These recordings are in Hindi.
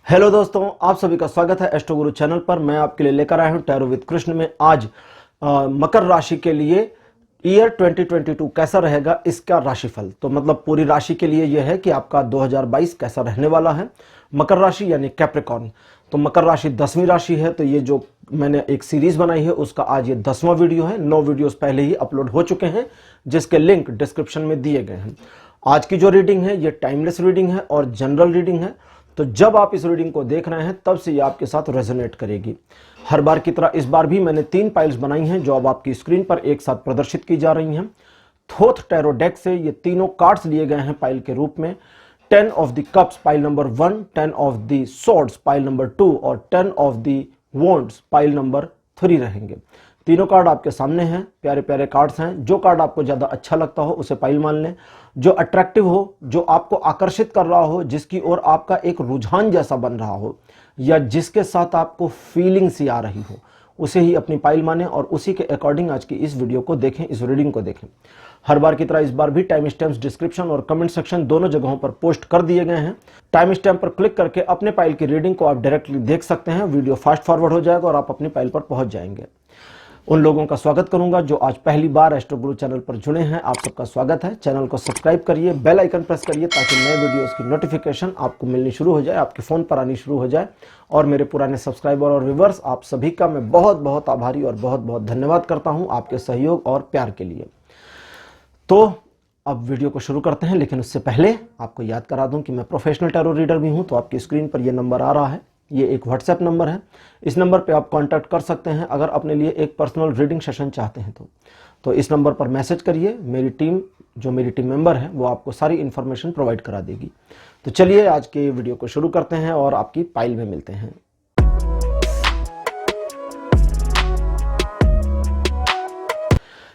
हेलो दोस्तों, आप सभी का स्वागत है एस्ट्रो गुरु चैनल पर। मैं आपके लिए लेकर आया हूं टैरो विद कृष्ण में आज मकर राशि के लिए ईयर 2022 कैसा रहेगा इसका राशिफल। तो मतलब पूरी राशि के लिए यह है कि आपका 2022 कैसा रहने वाला है। मकर राशि यानी कैप्रिकॉर्न। तो मकर राशि 10वीं राशि है। तो ये जो मैंने एक सीरीज बनाई है उसका आज ये 10वां वीडियो है। 9 वीडियोस पहले ही अपलोड हो चुके हैं जिसके लिंक डिस्क्रिप्शन में दिए गए हैं। आज की जो रीडिंग है ये टाइमलेस रीडिंग है और जनरल रीडिंग है। तो जब आप इस रीडिंग को देख रहे हैं तब से ये आपके साथ रेजोनेट करेगी। हर बार की तरह इस बार भी मैंने 3 पाइल्स बनाई हैं जो अब आपकी स्क्रीन पर एक साथ प्रदर्शित की जा रही हैं। थोथ टैरो डेक से ये तीनों कार्ड्स लिए गए हैं पाइल के रूप में। 10 of the cups pile number 1, 10 of the swords pile number 2 और 10 of the wands pile number 3 रहेंगे। तीनों कार्ड आपके सामने हैं, प्यारे प्यारे कार्ड्स हैं। जो कार्ड आपको ज्यादा अच्छा लगता हो उसे पाइल मान लें। जो अट्रैक्टिव हो, जो आपको आकर्षित कर रहा हो, जिसकी ओर आपका एक रुझान जैसा बन रहा हो या जिसके साथ आपको फीलिंग सी आ रही हो, उसे ही अपनी पाइल माने और उसी के अकॉर्डिंग आज की इस वीडियो को देखें, इस रीडिंग को देखें। हर बार की तरह इस बार भी टाइम स्टैम्प्स डिस्क्रिप्शन और कमेंट सेक्शन दोनों जगहों पर पोस्ट कर दिए गए हैं। टाइम स्टैम्प पर क्लिक करके अपने पाइल की रीडिंग को आप डायरेक्टली देख सकते हैं। वीडियो फास्ट फॉरवर्ड हो जाएगा और आप अपनी पाइल पर पहुंच जाएंगे। उन लोगों का स्वागत करूंगा जो आज पहली बार एस्ट्रो गुरु चैनल पर जुड़े हैं। आप सबका स्वागत है। चैनल को सब्सक्राइब करिए, बेल आइकन प्रेस करिए ताकि नए वीडियोस की नोटिफिकेशन आपको मिलनी शुरू हो जाए, आपके फोन पर आनी शुरू हो जाए। और मेरे पुराने सब्सक्राइबर और व्यूअर्स, आप सभी का मैं बहुत बहुत आभारी और बहुत बहुत धन्यवाद करता हूं आपके सहयोग और प्यार के लिए। तो अब वीडियो को शुरू करते हैं, लेकिन उससे पहले आपको याद करा दूं कि मैं प्रोफेशनल टैरो रीडर भी हूं। तो आपकी स्क्रीन पर यह नंबर आ रहा है, ये एक व्हाट्सएप नंबर है। इस नंबर पे आप कांटेक्ट कर सकते हैं अगर अपने लिए एक पर्सनल रीडिंग सेशन चाहते हैं तो इस नंबर पर मैसेज करिए। मेरी टीम मेंबर है वो आपको सारी इंफॉर्मेशन प्रोवाइड करा देगी। तो चलिए आज के वीडियो को शुरू करते हैं और आपकी पाइल में मिलते हैं।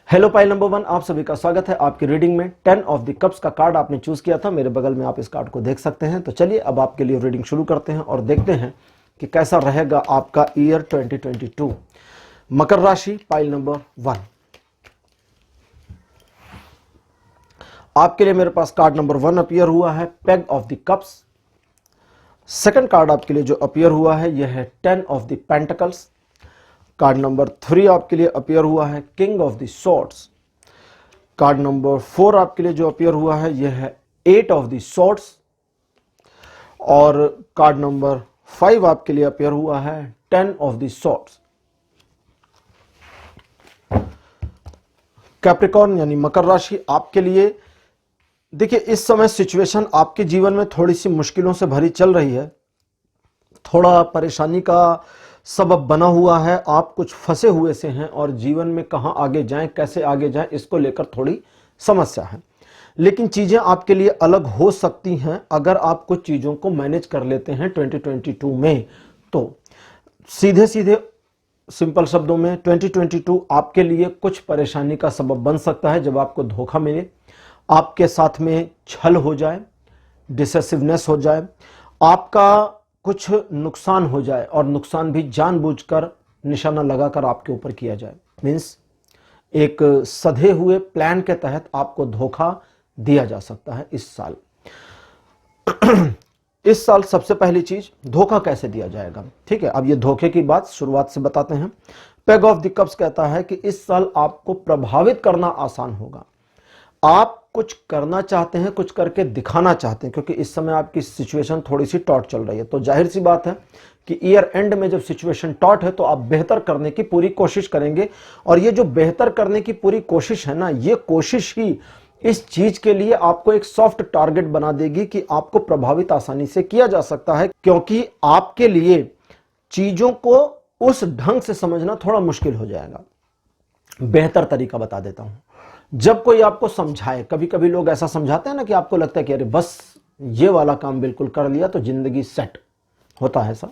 हेलो पाइल नंबर 1, आप सभी का स्वागत है आपकी रीडिंग में। 10 ऑफ द कप्स का कार्ड आपने चूज किया था, मेरे बगल में आप इस कार्ड को देख सकते हैं। तो चलिए अब आपके लिए रीडिंग शुरू करते हैं और देखते हैं कि कैसा रहेगा आपका ईयर 2022। मकर राशि पाइल नंबर 1। आपके लिए मेरे पास कार्ड नंबर 1 अपीयर हुआ है, peg of the cups. Second card आपके लिए जो अपीयर हुआ है यह है 10 of the pentacles. Card number 3 आपके लिए अपीयर हुआ है, king of the swords. Card number 4 आपके लिए जो अपीयर हुआ है यह है 8 ऑफ द स्वॉर्ड्स। और कार्ड नंबर 5 आपके लिए अपीयर हुआ है 10 ऑफ द स्वॉर्ड्स। कैप्रिकॉर्न यानी मकर राशि आपके लिए देखिए, इस समय सिचुएशन आपके जीवन में थोड़ी सी मुश्किलों से भरी चल रही है। थोड़ा परेशानी का सबब बना हुआ है। आप कुछ फंसे हुए से हैं और जीवन में कहां आगे जाएं, कैसे आगे जाएं, इसको लेकर थोड़ी समस्या है। लेकिन चीजें आपके लिए अलग हो सकती हैं अगर आप कुछ चीजों को मैनेज कर लेते हैं 2022 में। तो सीधे सीधे सिंपल शब्दों में 2022 आपके लिए कुछ परेशानी का सबब बन सकता है जब आपको धोखा मिले, आपके साथ में छल हो जाए, डिसेसिवनेस हो जाए, आपका कुछ नुकसान हो जाए और नुकसान भी जानबूझकर निशाना लगाकर आपके ऊपर किया जाए। मीन्स एक सधे हुए प्लान के तहत आपको धोखा दिया जा सकता है इस साल। इस साल सबसे पहली चीज, धोखा कैसे दिया जाएगा। ठीक है, अब ये धोखे की बात शुरुआत से बताते हैं। पेग ऑफ द कप्स कहता है कि इस साल आपको प्रभावित करना आसान होगा। आप कुछ करना चाहते हैं, कुछ करके दिखाना चाहते हैं, क्योंकि इस समय आपकी सिचुएशन थोड़ी सी टॉट चल रही है। तो जाहिर सी बात है कि ईयर एंड में जब सिचुएशन टॉट है तो आप बेहतर करने की पूरी कोशिश करेंगे। और ये जो बेहतर करने की पूरी कोशिश है ना, ये कोशिश ही इस चीज के लिए आपको एक सॉफ्ट टारगेट बना देगी कि आपको प्रभावित आसानी से किया जा सकता है। क्योंकि आपके लिए चीजों को उस ढंग से समझना थोड़ा मुश्किल हो जाएगा। बेहतर तरीका बता देता हूं। जब कोई आपको समझाए, कभी कभी लोग ऐसा समझाते हैं ना कि आपको लगता है कि अरे बस ये वाला काम बिल्कुल कर लिया तो जिंदगी सेट होता है। ऐसा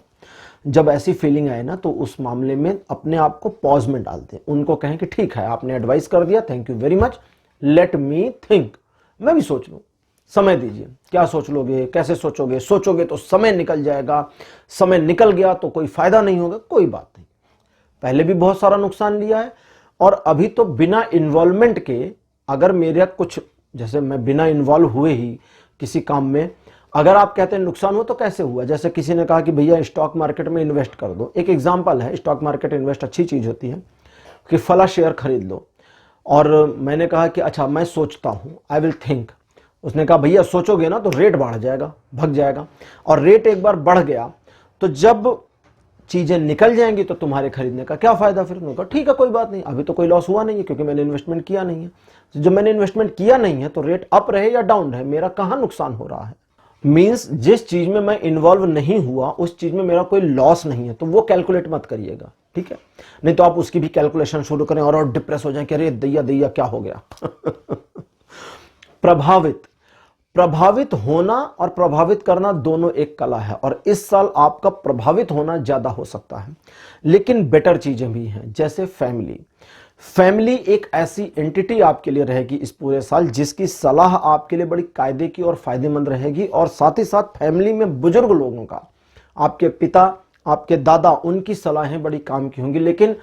जब ऐसी फीलिंग आए ना तो उस मामले में अपने आप को पॉज में डाल दें। उनको कहें कि ठीक है, आपने एडवाइस कर दिया, thank you very much, let me think, मैं भी सोच लूं, समय दीजिए। क्या सोच लोगे, कैसे सोचोगे, सोचोगे तो समय निकल जाएगा, समय निकल गया तो कोई फायदा नहीं होगा। कोई बात नहीं, पहले भी बहुत सारा नुकसान लिया है और अभी तो बिना इन्वॉल्वमेंट के, अगर मेरा कुछ, जैसे मैं बिना इन्वॉल्व हुए ही किसी काम में अगर आप कहते हैं नुकसान हो तो कैसे हुआ? जैसे किसी ने कहा कि भैया स्टॉक मार्केट में इन्वेस्ट कर दो, एक एग्जांपल है, स्टॉक मार्केट इन्वेस्ट अच्छी चीज होती है कि फला शेयर खरीद लो, और मैंने कहा कि अच्छा मैं सोचता हूं, आई विल थिंक। उसने कहा भैया सोचोगे ना तो रेट बढ़ जाएगा, भग जाएगा, और रेट एक बार बढ़ गया तो जब चीजें निकल जाएंगी तो तुम्हारे खरीदने का क्या फायदा? फिर उन्होंने कहा ठीक है कोई बात नहीं, अभी तो कोई लॉस हुआ नहीं है क्योंकि मैंने इन्वेस्टमेंट किया नहीं है। तो जब मैंने इन्वेस्टमेंट किया नहीं है तो रेट अप रहे या डाउन रहे, मेरा कहां नुकसान हो रहा है? मींस जिस चीज में मैं इन्वॉल्व नहीं हुआ उस चीज में मेरा कोई लॉस नहीं है, तो वो कैलकुलेट मत करिएगा, ठीक है? नहीं तो आप उसकी भी कैलकुलेशन शुरू करें और डिप्रेस हो जाए कि अरे दैया दैया क्या हो गया। प्रभावित होना और प्रभावित करना दोनों एक कला है, और इस साल आपका प्रभावित होना ज्यादा हो सकता है, लेकिन बेटर चीजें भी हैं, जैसे फैमिली एक ऐसी एंटिटी आपके लिए रहेगी इस पूरे साल जिसकी सलाह आपके लिए बड़ी कायदे की और फायदेमंद रहेगी। और साथ ही साथ फैमिली में बुजुर्ग लोगों का, आपके पिता, आपके दादा, उनकी सलाहें बड़ी काम की होंगी। लेकिन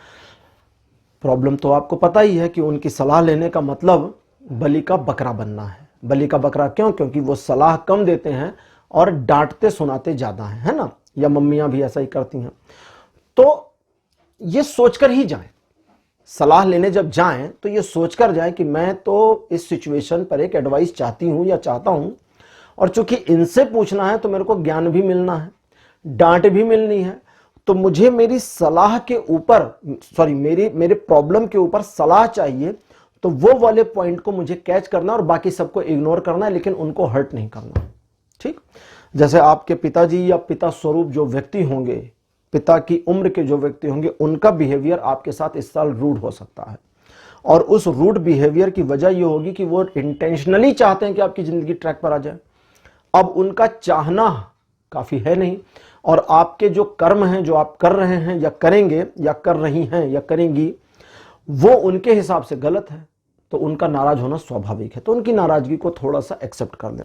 प्रॉब्लम तो आपको पता ही है कि उनकी सलाह लेने का मतलब बलि का बकरा बनना है। बलि का बकरा क्यों? क्योंकि वो सलाह कम देते हैं और डांटते सुनाते ज्यादा है ना? या मम्मियां भी ऐसा ही करती हैं। तो ये सोचकर ही जाएं, सलाह लेने जब जाएं तो ये सोचकर जाएं कि मैं तो इस सिचुएशन पर एक एडवाइस चाहती हूं या चाहता हूं, और चूंकि इनसे पूछना है तो मेरे को ज्ञान भी मिलना है, डांट भी मिलनी है, तो मुझे मेरी सलाह के ऊपर, सॉरी मेरे प्रॉब्लम के ऊपर सलाह चाहिए। तो वो वाले पॉइंट को मुझे कैच करना और बाकी सबको इग्नोर करना है, लेकिन उनको हर्ट नहीं करना, ठीक? जैसे आपके पिताजी या पिता स्वरूप जो व्यक्ति होंगे, पिता की उम्र के जो व्यक्ति होंगे, उनका बिहेवियर आपके साथ इस साल रूड हो सकता है, और उस रूड बिहेवियर की वजह यह होगी कि वो इंटेंशनली चाहते हैं कि आपकी जिंदगी ट्रैक पर आ जाए। अब उनका चाहना काफी है नहीं, और आपके जो कर्म हैं, जो आप कर रहे हैं या करेंगे या कर रही हैं या करेंगी, वो उनके हिसाब से गलत है, तो उनका नाराज होना स्वाभाविक है। तो उनकी नाराजगी को थोड़ा सा एक्सेप्ट कर लें।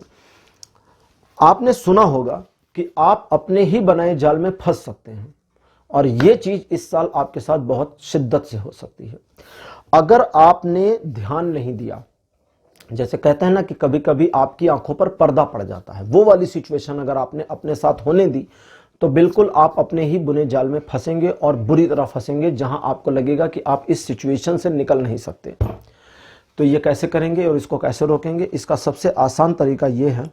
आपने सुना होगा कि आप अपने ही बनाए जाल में फंस सकते हैं, और यह चीज इस साल आपके साथ बहुत शिद्दत से हो सकती है। अगर आपने ध्यान नहीं दिया, जैसे कहते हैं ना कि कभी कभी आपकी आंखों पर पर्दा पड़ जाता है, वो वाली सिचुएशन अगर आपने अपने साथ होने दी तो बिल्कुल आप अपने ही बुने जाल में फंसेंगे, और बुरी तरह फंसेंगे, जहां आपको लगेगा कि आप इस सिचुएशन से निकल नहीं सकते। तो ये कैसे करेंगे और इसको कैसे रोकेंगे? इसका सबसे आसान तरीका यह है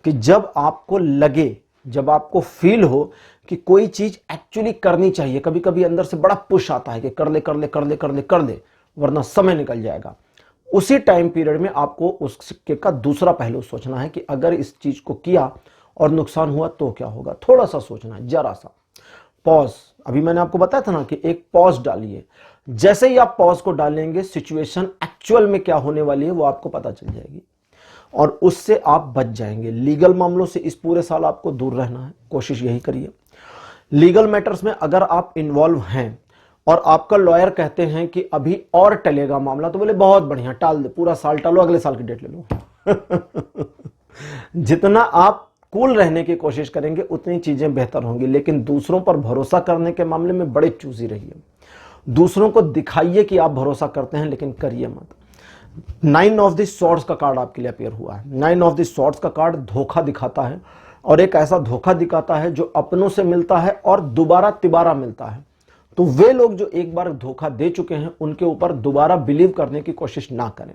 कि जब आपको लगे, जब आपको फील हो कि कोई चीज एक्चुअली करनी चाहिए, कभी कभी अंदर से बड़ा पुश आता है कि कर ले कर ले कर ले कर ले कर ले, वरना समय निकल जाएगा, उसी टाइम पीरियड में आपको उस सिक्के का दूसरा पहलू सोचना है कि अगर इस चीज को किया और नुकसान हुआ तो क्या होगा। थोड़ा सा सोचना है, जरा सा पॉज। अभी मैंने आपको बताया था ना कि एक पॉज डालिए, जैसे ही आप पॉज को डालेंगे सिचुएशन एक्चुअल में क्या होने वाली है वो आपको पता चल जाएगी, और उससे आप बच जाएंगे। लीगल मामलों से इस पूरे साल आपको दूर रहना है, कोशिश यही करिए। लीगल मैटर्स में अगर आप इन्वॉल्व हैं और आपका लॉयर कहते हैं कि अभी और टलेगा मामला, तो बोले बहुत बढ़िया, टाल दे, पूरा साल टालो, अगले साल की डेट ले लो। जितना आप कूल रहने की कोशिश करेंगे उतनी चीजें बेहतर होंगी। लेकिन दूसरों पर भरोसा करने के मामले में बड़े चूजी रहिए। दूसरों को दिखाइए कि आप भरोसा करते हैं, लेकिन करिए मत। 9 ऑफ द स्वॉर्ड्स का कार्ड आपके लिए अपीयर हुआ है। 9 ऑफ द स्वॉर्ड्स का कार्ड धोखा दिखाता है, और एक ऐसा धोखा दिखाता है जो अपनों से मिलता है और दोबारा तिबारा मिलता है। तो वे लोग जो एक बार धोखा दे चुके हैं उनके ऊपर दोबारा बिलीव करने की कोशिश ना करें।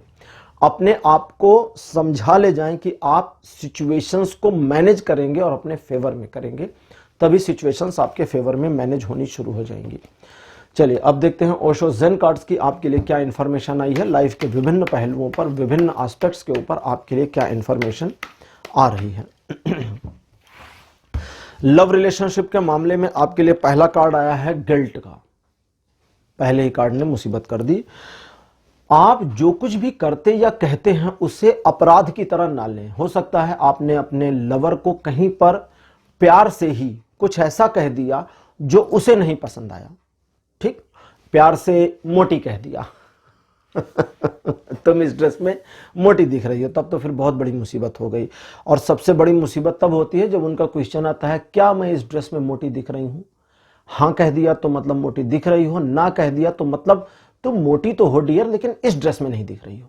अपने आप को समझा ले जाएं कि आप सिचुएशंस को मैनेज करेंगे और अपने फेवर में करेंगे, तभी सिचुएशंस आपके फेवर में मैनेज होनी शुरू हो जाएंगी। चलिए अब देखते हैं ओशो ज़ेन कार्ड्स की आपके लिए क्या इंफॉर्मेशन आई है। लाइफ के विभिन्न पहलुओं पर, विभिन्न एस्पेक्ट्स के ऊपर आपके लिए क्या इंफॉर्मेशन आ रही है। लव रिलेशनशिप के मामले में आपके लिए पहला कार्ड आया है गिल्ट का। पहले ही कार्ड ने मुसीबत कर दी। आप जो कुछ भी करते या कहते हैं उसे अपराध की तरह ना लें। हो सकता है आपने अपने लवर को कहीं पर प्यार से ही कुछ ऐसा कह दिया जो उसे नहीं पसंद आया, ठीक? प्यार से मोटी कह दिया। तुम इस ड्रेस में मोटी दिख रही हो, तब तो फिर बहुत बड़ी मुसीबत हो गई। और सबसे बड़ी मुसीबत तब होती है जब उनका क्वेश्चन आता है, क्या मैं इस ड्रेस में मोटी दिख रही हूं? हां कह दिया तो मतलब मोटी दिख रही हो, ना कह दिया तो मतलब तुम मोटी तो हो डियर, लेकिन इस ड्रेस में नहीं दिख रही हो।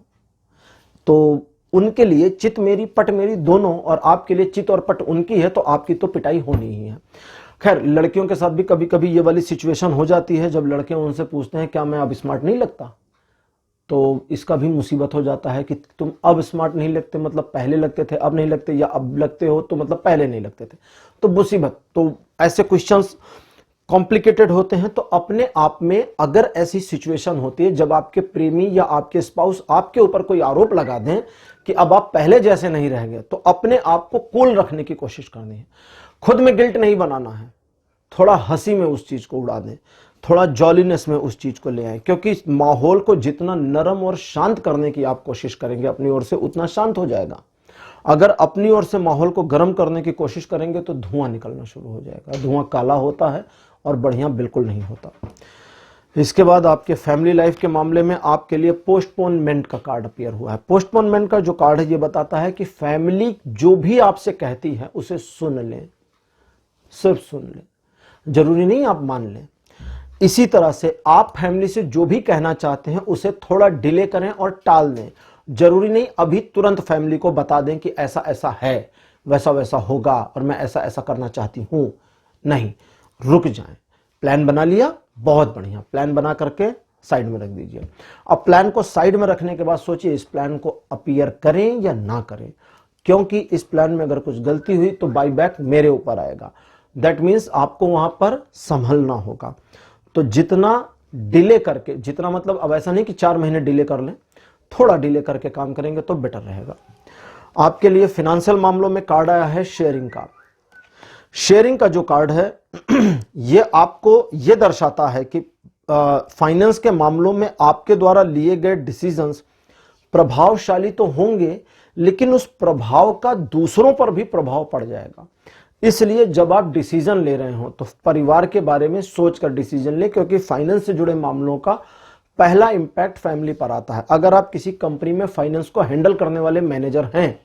तो उनके लिए चित मेरी पट मेरी दोनों, और आपके लिए चित और पट उनकी है, तो आपकी तो पिटाई होनी ही है। खैर, लड़कियों के साथ भी कभी कभी ये वाली सिचुएशन हो जाती है, जब लड़के उनसे पूछते हैं क्या मैं अब स्मार्ट नहीं लगता, तो इसका भी मुसीबत हो जाता है कि तुम अब स्मार्ट नहीं लगते, मतलब पहले लगते थे अब नहीं लगते, या अब लगते हो तो मतलब पहले नहीं लगते थे, तो मुसीबत। तो ऐसे क्वेश्चंस कॉम्प्लिकेटेड होते हैं। तो अपने आप में अगर ऐसी सिचुएशन होती है जब आपके प्रेमी या आपके स्पाउस आपके ऊपर कोई आरोप लगा दें कि अब आप पहले जैसे नहीं रह गए, तो अपने आप को कूल रखने की कोशिश करनी है। खुद में गिल्ट नहीं बनाना है, थोड़ा हंसी में उस चीज को उड़ा दें, थोड़ा जॉलीनेस में उस चीज को ले आए, क्योंकि माहौल को जितना नरम और शांत करने की आप कोशिश करेंगे अपनी ओर से, उतना शांत हो जाएगा। अगर अपनी ओर से माहौल को गर्म करने की कोशिश करेंगे तो धुआं निकलना शुरू हो जाएगा। धुआं काला होता है और बढ़िया बिल्कुल नहीं होता। इसके बाद आपके फैमिली लाइफ के मामले में आपके लिए पोस्टपोनमेंट का कार्ड अपीयर हुआ है। पोस्टपोनमेंट का जो कार्ड है ये बताता है कि फैमिली जो भी आपसे कहती है उसे सुन लें, सिर्फ सुन लें, जरूरी नहीं आप मान लें। इसी तरह से आप फैमिली से जो भी कहना चाहते हैं उसे थोड़ा डिले करें और टाल दें। जरूरी नहीं अभी तुरंत फैमिली को बता दें कि ऐसा ऐसा है, वैसा वैसा होगा और मैं ऐसा ऐसा करना चाहती हूं। नहीं, रुक जाएं। प्लान बना लिया, बहुत बढ़िया, प्लान बना करके साइड में रख दीजिए। अब प्लान को साइड में रखने के बाद सोचिए इस प्लान को अपीयर करें या ना करें, क्योंकि इस प्लान में अगर कुछ गलती हुई तो बाई बैक मेरे ऊपर आएगा। दैट मीन्स आपको वहां पर संभलना होगा। तो जितना डिले करके, जितना मतलब अब ऐसा नहीं कि 4 महीने डिले कर लें, थोड़ा डिले करके काम करेंगे तो बेटर रहेगा। आपके लिए फिनेंशियल मामलों में कार्ड आया है शेयरिंग का। शेयरिंग का जो कार्ड है ये आपको ये दर्शाता है कि फाइनेंस के मामलों में आपके द्वारा लिए गए डिसीजंस प्रभावशाली तो होंगे, लेकिन उस प्रभाव का दूसरों पर भी प्रभाव पड़ जाएगा। इसलिए जब आप डिसीजन ले रहे हो तो परिवार के बारे में सोचकर डिसीजन ले, क्योंकि फाइनेंस से जुड़े मामलों का पहला इंपैक्ट फैमिली पर आता है। अगर आप किसी कंपनी में फाइनेंस को हैंडल करने वाले मैनेजर हैं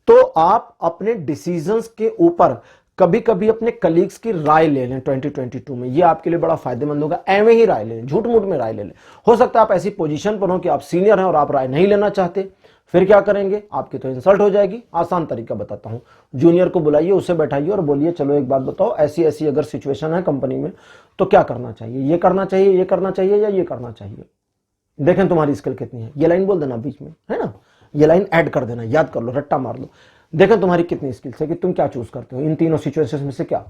तो आप अपने डिसीजंस के ऊपर कभी कभी अपने कलीग्स की राय ले लें 2022 में। ये आपके लिए बड़ा फायदेमंद होगा। एवं ही राय ले लें, झूठ मूठ में राय ले लें। हो सकता है आप ऐसी पोजीशन पर हो कि आप सीनियर हैं और आप राय नहीं लेना चाहते, फिर क्या करेंगे, आपकी तो इंसल्ट हो जाएगी। आसान तरीका बताता हूं, जूनियर को बुलाइए, उसे बैठाइए और बोलिए चलो एक बात बताओ, ऐसी ऐसी अगर सिचुएशन है कंपनी में तो क्या करना चाहिए, ये करना चाहिए, ये करना चाहिए या ये करना चाहिए, देखें तुम्हारी स्किल कितनी है। ये लाइन बोल देना बीच में, है ना, ये लाइन ऐड कर देना, याद कर लो, रट्टा मार लो, देखें तुम्हारी कितनी स्किल्स है कि तुम क्या चूज करते हो इन तीनों सिचुएशंस में से क्या।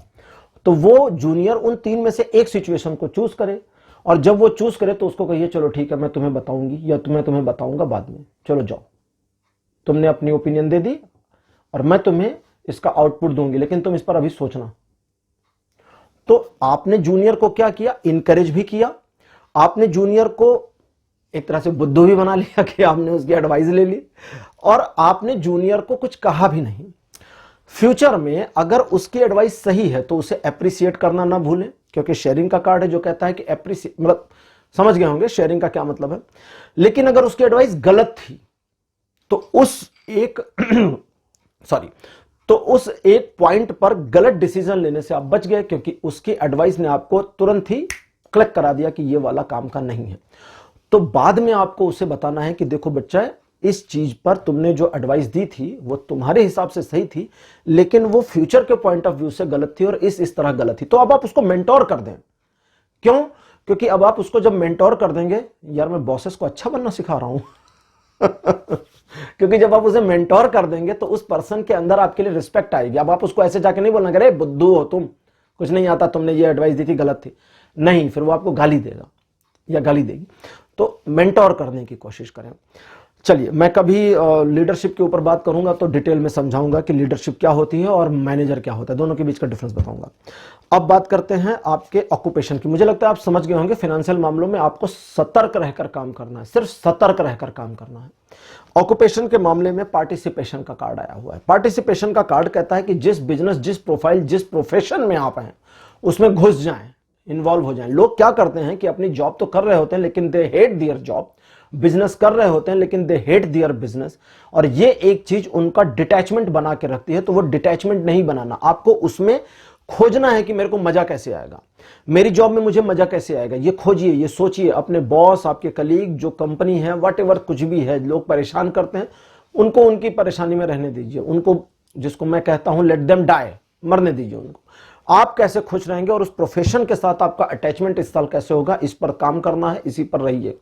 तो वो जूनियर उन 3 में से एक सिचुएशन को चूज करे, और जब वो चूज करे तो उसको कहिए चलो ठीक है मैं तुम्हें बताऊंगी या मैं तुम्हें बताऊंगा बाद में, चलो जाओ, तुमने अपनी ओपिनियन दे दी और मैं तुम्हें इसका आउटपुट दूंगी, लेकिन तुम इस पर अभी सोचना। तो आपने जूनियर को क्या किया, इनकरेज भी किया, आपने जूनियर को एक तरह से बुद्धू भी बना लिया कि आपने उसकी एडवाइस ले ली, और आपने जूनियर को कुछ कहा भी नहीं। फ्यूचर में अगर उसकी एडवाइस सही है तो उसे एप्रिसिएट करना ना भूलें, क्योंकि शेयरिंग का कार्ड है जो कहता है कि एप्रिसिएट, मतलब समझ गए होंगे शेयरिंग का क्या मतलब है। लेकिन अगर उसकी एडवाइस गलत थी तो उस एक तो उस एक पॉइंट पर गलत डिसीजन लेने से आप बच गए, क्योंकि उसकी एडवाइस ने आपको तुरंत ही क्लिक करा दिया कि ये वाला काम का नहीं है। तो बाद में आपको उसे बताना है कि देखो बच्चा, इस चीज पर तुमने जो एडवाइस दी थी वो तुम्हारे हिसाब से सही थी, लेकिन वो फ्यूचर के पॉइंट ऑफ व्यू से गलत थी और इस तरह गलत थी। तो अब आप उसको मेंटोर कर दें। क्यों? क्योंकि अब आप उसको जब मेंटोर कर देंगे, यार मैं बॉसेस को अच्छा बनना सिखा रहा हूं क्योंकि जब आप उसे मेंटोर कर देंगे तो उस पर्सन के अंदर आपके लिए रिस्पेक्ट आएगी। अब आप उसको ऐसे जाके नहीं बोलना अरे बुद्धू हो तुम, कुछ नहीं आता, तुमने ये एडवाइस दी थी गलत थी, नहीं, फिर वो आपको गाली देगा या गाली देगी। तो मेंटोर करने की कोशिश करें। चलिए, मैं कभी लीडरशिप के ऊपर बात करूंगा तो डिटेल में समझाऊंगा कि लीडरशिप क्या होती है और मैनेजर क्या होता है, दोनों के बीच का डिफरेंस बताऊंगा। अब बात करते हैं आपके ऑक्यूपेशन की। मुझे लगता है आप समझ गए होंगे, फाइनेंशियल मामलों में आपको सतर्क रहकर काम करना है, सिर्फ सतर्क रहकर काम करना है। ऑक्यूपेशन के मामले में पार्टिसिपेशन का कार्ड आया हुआ है। पार्टिसिपेशन का कार्ड कहता है कि जिस बिजनेस, जिस प्रोफाइल, जिस प्रोफेशन में आप हैं उसमें घुस जाएं, इन्वॉल्व हो जाएं। लोग क्या करते हैं कि अपनी जॉब तो कर रहे होते हैं लेकिन they hate their job, business कर रहे होते हैं लेकिन दे हेट देयर बिजनेस, और ये एक चीज उनका डिटैचमेंट बना के रखती है। तो वो डिटैचमेंट नहीं बनाना, आपको उसमें खोजना है कि मेरे को मजा कैसे आएगा, मेरी जॉब में मुझे मजा कैसे आएगा। ये खोजिए, ये सोचिए। अपने बॉस, आपके कलीग, जो कंपनी है, व्हाटएवर कुछ भी है, लोग परेशान करते हैं, उनको उनकी परेशानी में रहने दीजिए, उनको, जिसको मैं कहता हूं लेट देम डाई, मरने दीजिए उनको। आप कैसे खुश रहेंगे और उस प्रोफेशन के साथ आपका अटैचमेंट इस साल कैसे होगा, इस पर काम करना है, इसी पर रहिए।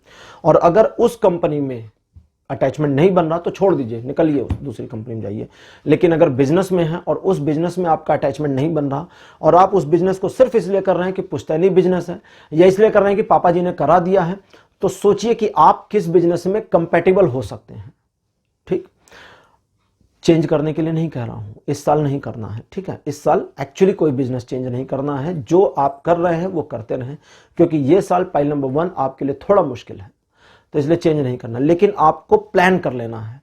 और अगर उस कंपनी में अटैचमेंट नहीं बन रहा तो छोड़ दीजिए, निकलिए, दूसरी कंपनी में जाइए। लेकिन अगर बिजनेस में है और उस बिजनेस में आपका अटैचमेंट नहीं बन रहा और आप उस बिजनेस को सिर्फ इसलिए कर रहे हैं कि पुश्तैनी बिजनेस है या इसलिए कर रहे हैं कि पापा जी ने करा दिया है, तो सोचिए कि आप किस बिजनेस में कंपैटिबल हो सकते हैं। ठीक, चेंज करने के लिए नहीं कह रहा हूं, इस साल नहीं करना है, ठीक है। इस साल एक्चुअली कोई बिजनेस चेंज नहीं करना है, जो आप कर रहे हैं वो करते रहें, क्योंकि ये साल पाइल नंबर 1 आपके लिए थोड़ा मुश्किल है, तो इसलिए चेंज नहीं करना। लेकिन आपको प्लान कर लेना है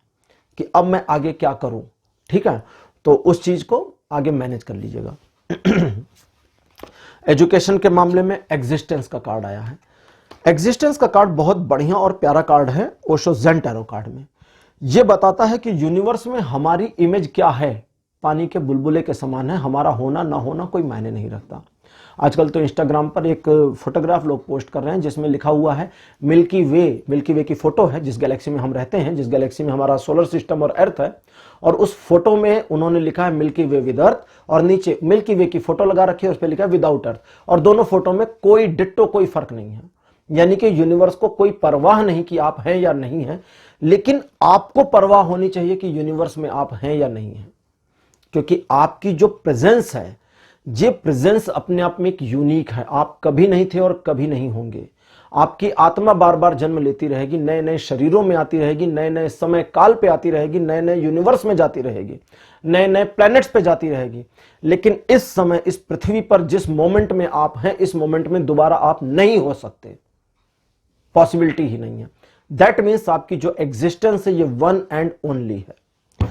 कि अब मैं आगे क्या करूं, ठीक है, तो उस चीज को आगे मैनेज कर लीजिएगा। एजुकेशन के मामले में एग्जिस्टेंस का कार्ड आया है। एग्जिस्टेंस का कार्ड बहुत बढ़िया और प्यारा कार्ड है ओशो ज़ेन टैरो कार्ड में। यह बताता है कि यूनिवर्स में हमारी इमेज क्या है, पानी के बुलबुले के समान है, हमारा होना ना होना कोई मायने नहीं रखता। आजकल तो इंस्टाग्राम पर एक फोटोग्राफ लोग पोस्ट कर रहे हैं जिसमें लिखा हुआ है मिल्की वे। मिल्की वे की फोटो है, जिस गैलेक्सी में हम रहते हैं, जिस गैलेक्सी में हमारा सोलर सिस्टम और अर्थ है, और उस फोटो में उन्होंने लिखा है मिल्की वे विद अर्थ, और नीचे मिल्की वे की फोटो लगा रखी है, उस पर लिखा है विदाउट अर्थ, और दोनों फोटो में कोई डिट्टो कोई फर्क नहीं है। यानी कि यूनिवर्स को कोई परवाह नहीं कि आप हैं या नहीं हैं, लेकिन आपको परवाह होनी चाहिए कि यूनिवर्स में आप हैं या नहीं हैं, क्योंकि आपकी जो प्रेजेंस है, ये प्रेजेंस अपने आप में एक यूनिक है। आप कभी नहीं थे और कभी नहीं होंगे। आपकी आत्मा बार बार जन्म लेती रहेगी, नए नए शरीरों में आती रहेगी, नए नए समय काल पे आती रहेगी, नए नए यूनिवर्स में जाती रहेगी, नए नए प्लैनेट्स पे जाती रहेगी। लेकिन इस समय इस पृथ्वी पर जिस मोमेंट में आप हैं, इस मोमेंट में दोबारा आप नहीं हो सकते, पॉसिबिलिटी ही नहीं है। दैट मीन्स आपकी जो एग्जिस्टेंस है ये वन एंड ओनली है।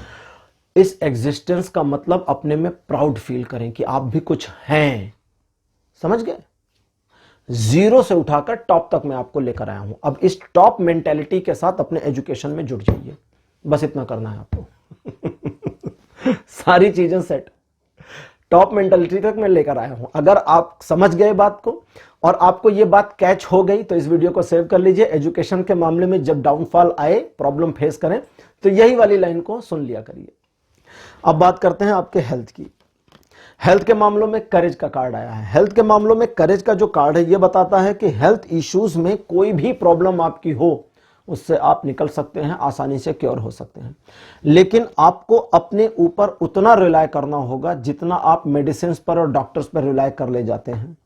इस एग्जिस्टेंस का मतलब अपने में प्राउड फील करें कि आप भी कुछ हैं, समझ गए। जीरो से उठाकर टॉप तक मैं आपको लेकर आया हूं। अब इस टॉप मेंटेलिटी के साथ अपने एजुकेशन में जुड़ जाइए, बस इतना करना है आपको। सारी चीजें सेट, टॉप मेंटेलिटी तक मैं लेकर आया हूं। अगर आप समझ गए बात को और आपको यह बात कैच हो गई तो इस वीडियो को सेव कर लीजिए। एजुकेशन के मामले में जब डाउनफॉल आए, प्रॉब्लम फेस करें, तो यही वाली लाइन को सुन लिया करिए। अब बात करते हैं आपके हेल्थ की। हेल्थ के मामलों में करेज का कार्ड आया है। हेल्थ के मामलों में करेज का जो कार्ड है, यह बताता है कि हेल्थ इश्यूज में कोई भी प्रॉब्लम आपकी हो, उससे आप निकल सकते हैं, आसानी से क्योर हो सकते हैं। लेकिन आपको अपने ऊपर उतना रिलाय करना होगा जितना आप मेडिसिन पर और डॉक्टर्स पर रिलाय कर ले जाते हैं,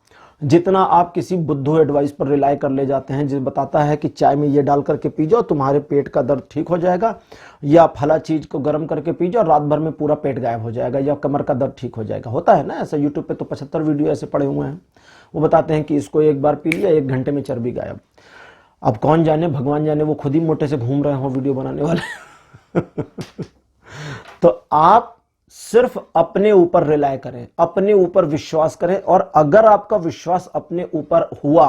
जितना आप किसी बुद्धू एडवाइस पर रिलाय कर ले जाते हैं, जो बताता है कि चाय में ये डाल करके पी जाओ, तुम्हारे पेट का दर्द ठीक हो जाएगा, या फला चीज को गर्म करके पी जाओ, रात भर में पूरा पेट गायब हो जाएगा, या कमर का दर्द ठीक हो जाएगा। होता है ना ऐसा, यूट्यूब पे तो 75 वीडियो ऐसे पड़े हुए हैं। वो बताते हैं कि इसको एक बार पी लिया, 1 घंटे में चर्बी गायब। अब कौन जाने, भगवान जाने, वो खुद ही मोटे से घूम रहे हो वीडियो बनाने वाले। तो आप सिर्फ अपने ऊपर रिलाय करें, अपने ऊपर विश्वास करें, और अगर आपका विश्वास अपने ऊपर हुआ,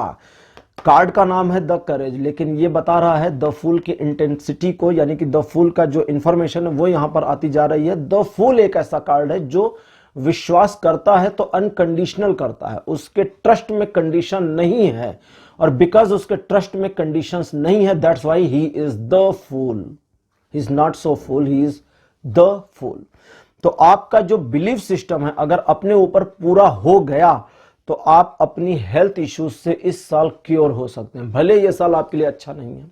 कार्ड का नाम है द करेज, लेकिन ये बता रहा है द फूल की इंटेंसिटी को, यानी कि द फूल का जो इंफॉर्मेशन है वो यहां पर आती जा रही है। द फूल एक ऐसा कार्ड है जो विश्वास करता है तो अनकंडीशनल करता है, उसके ट्रस्ट में कंडीशन नहीं है, और बिकॉज उसके ट्रस्ट में कंडीशंस नहीं है, that's why he is the fool. He is not so fool, he is the fool. तो आपका जो बिलीफ सिस्टम है अगर अपने ऊपर पूरा हो गया तो आप अपनी हेल्थ इश्यूज से इस साल क्योर हो सकते हैं। भले ये साल आपके लिए अच्छा नहीं है,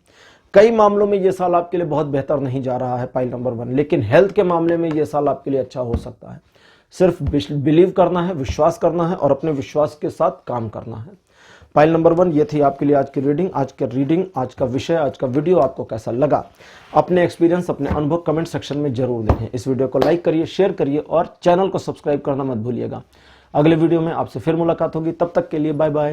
कई मामलों में ये साल आपके लिए बहुत बेहतर नहीं जा रहा है, पाइल नंबर 1, लेकिन हेल्थ के मामले में ये साल आपके लिए अच्छा हो सकता है। सिर्फ बिलीव करना है, विश्वास करना है, और अपने विश्वास के साथ काम करना है। फाइल नंबर 1 ये थी आपके लिए आज की रीडिंग। आज का विषय, आज का वीडियो आपको कैसा लगा, अपने एक्सपीरियंस, अपने अनुभव कमेंट सेक्शन में जरूर देखें। इस वीडियो को लाइक करिए, शेयर करिए, और चैनल को सब्सक्राइब करना मत भूलिएगा। अगले वीडियो में आपसे फिर मुलाकात होगी, तब तक के लिए bye bye.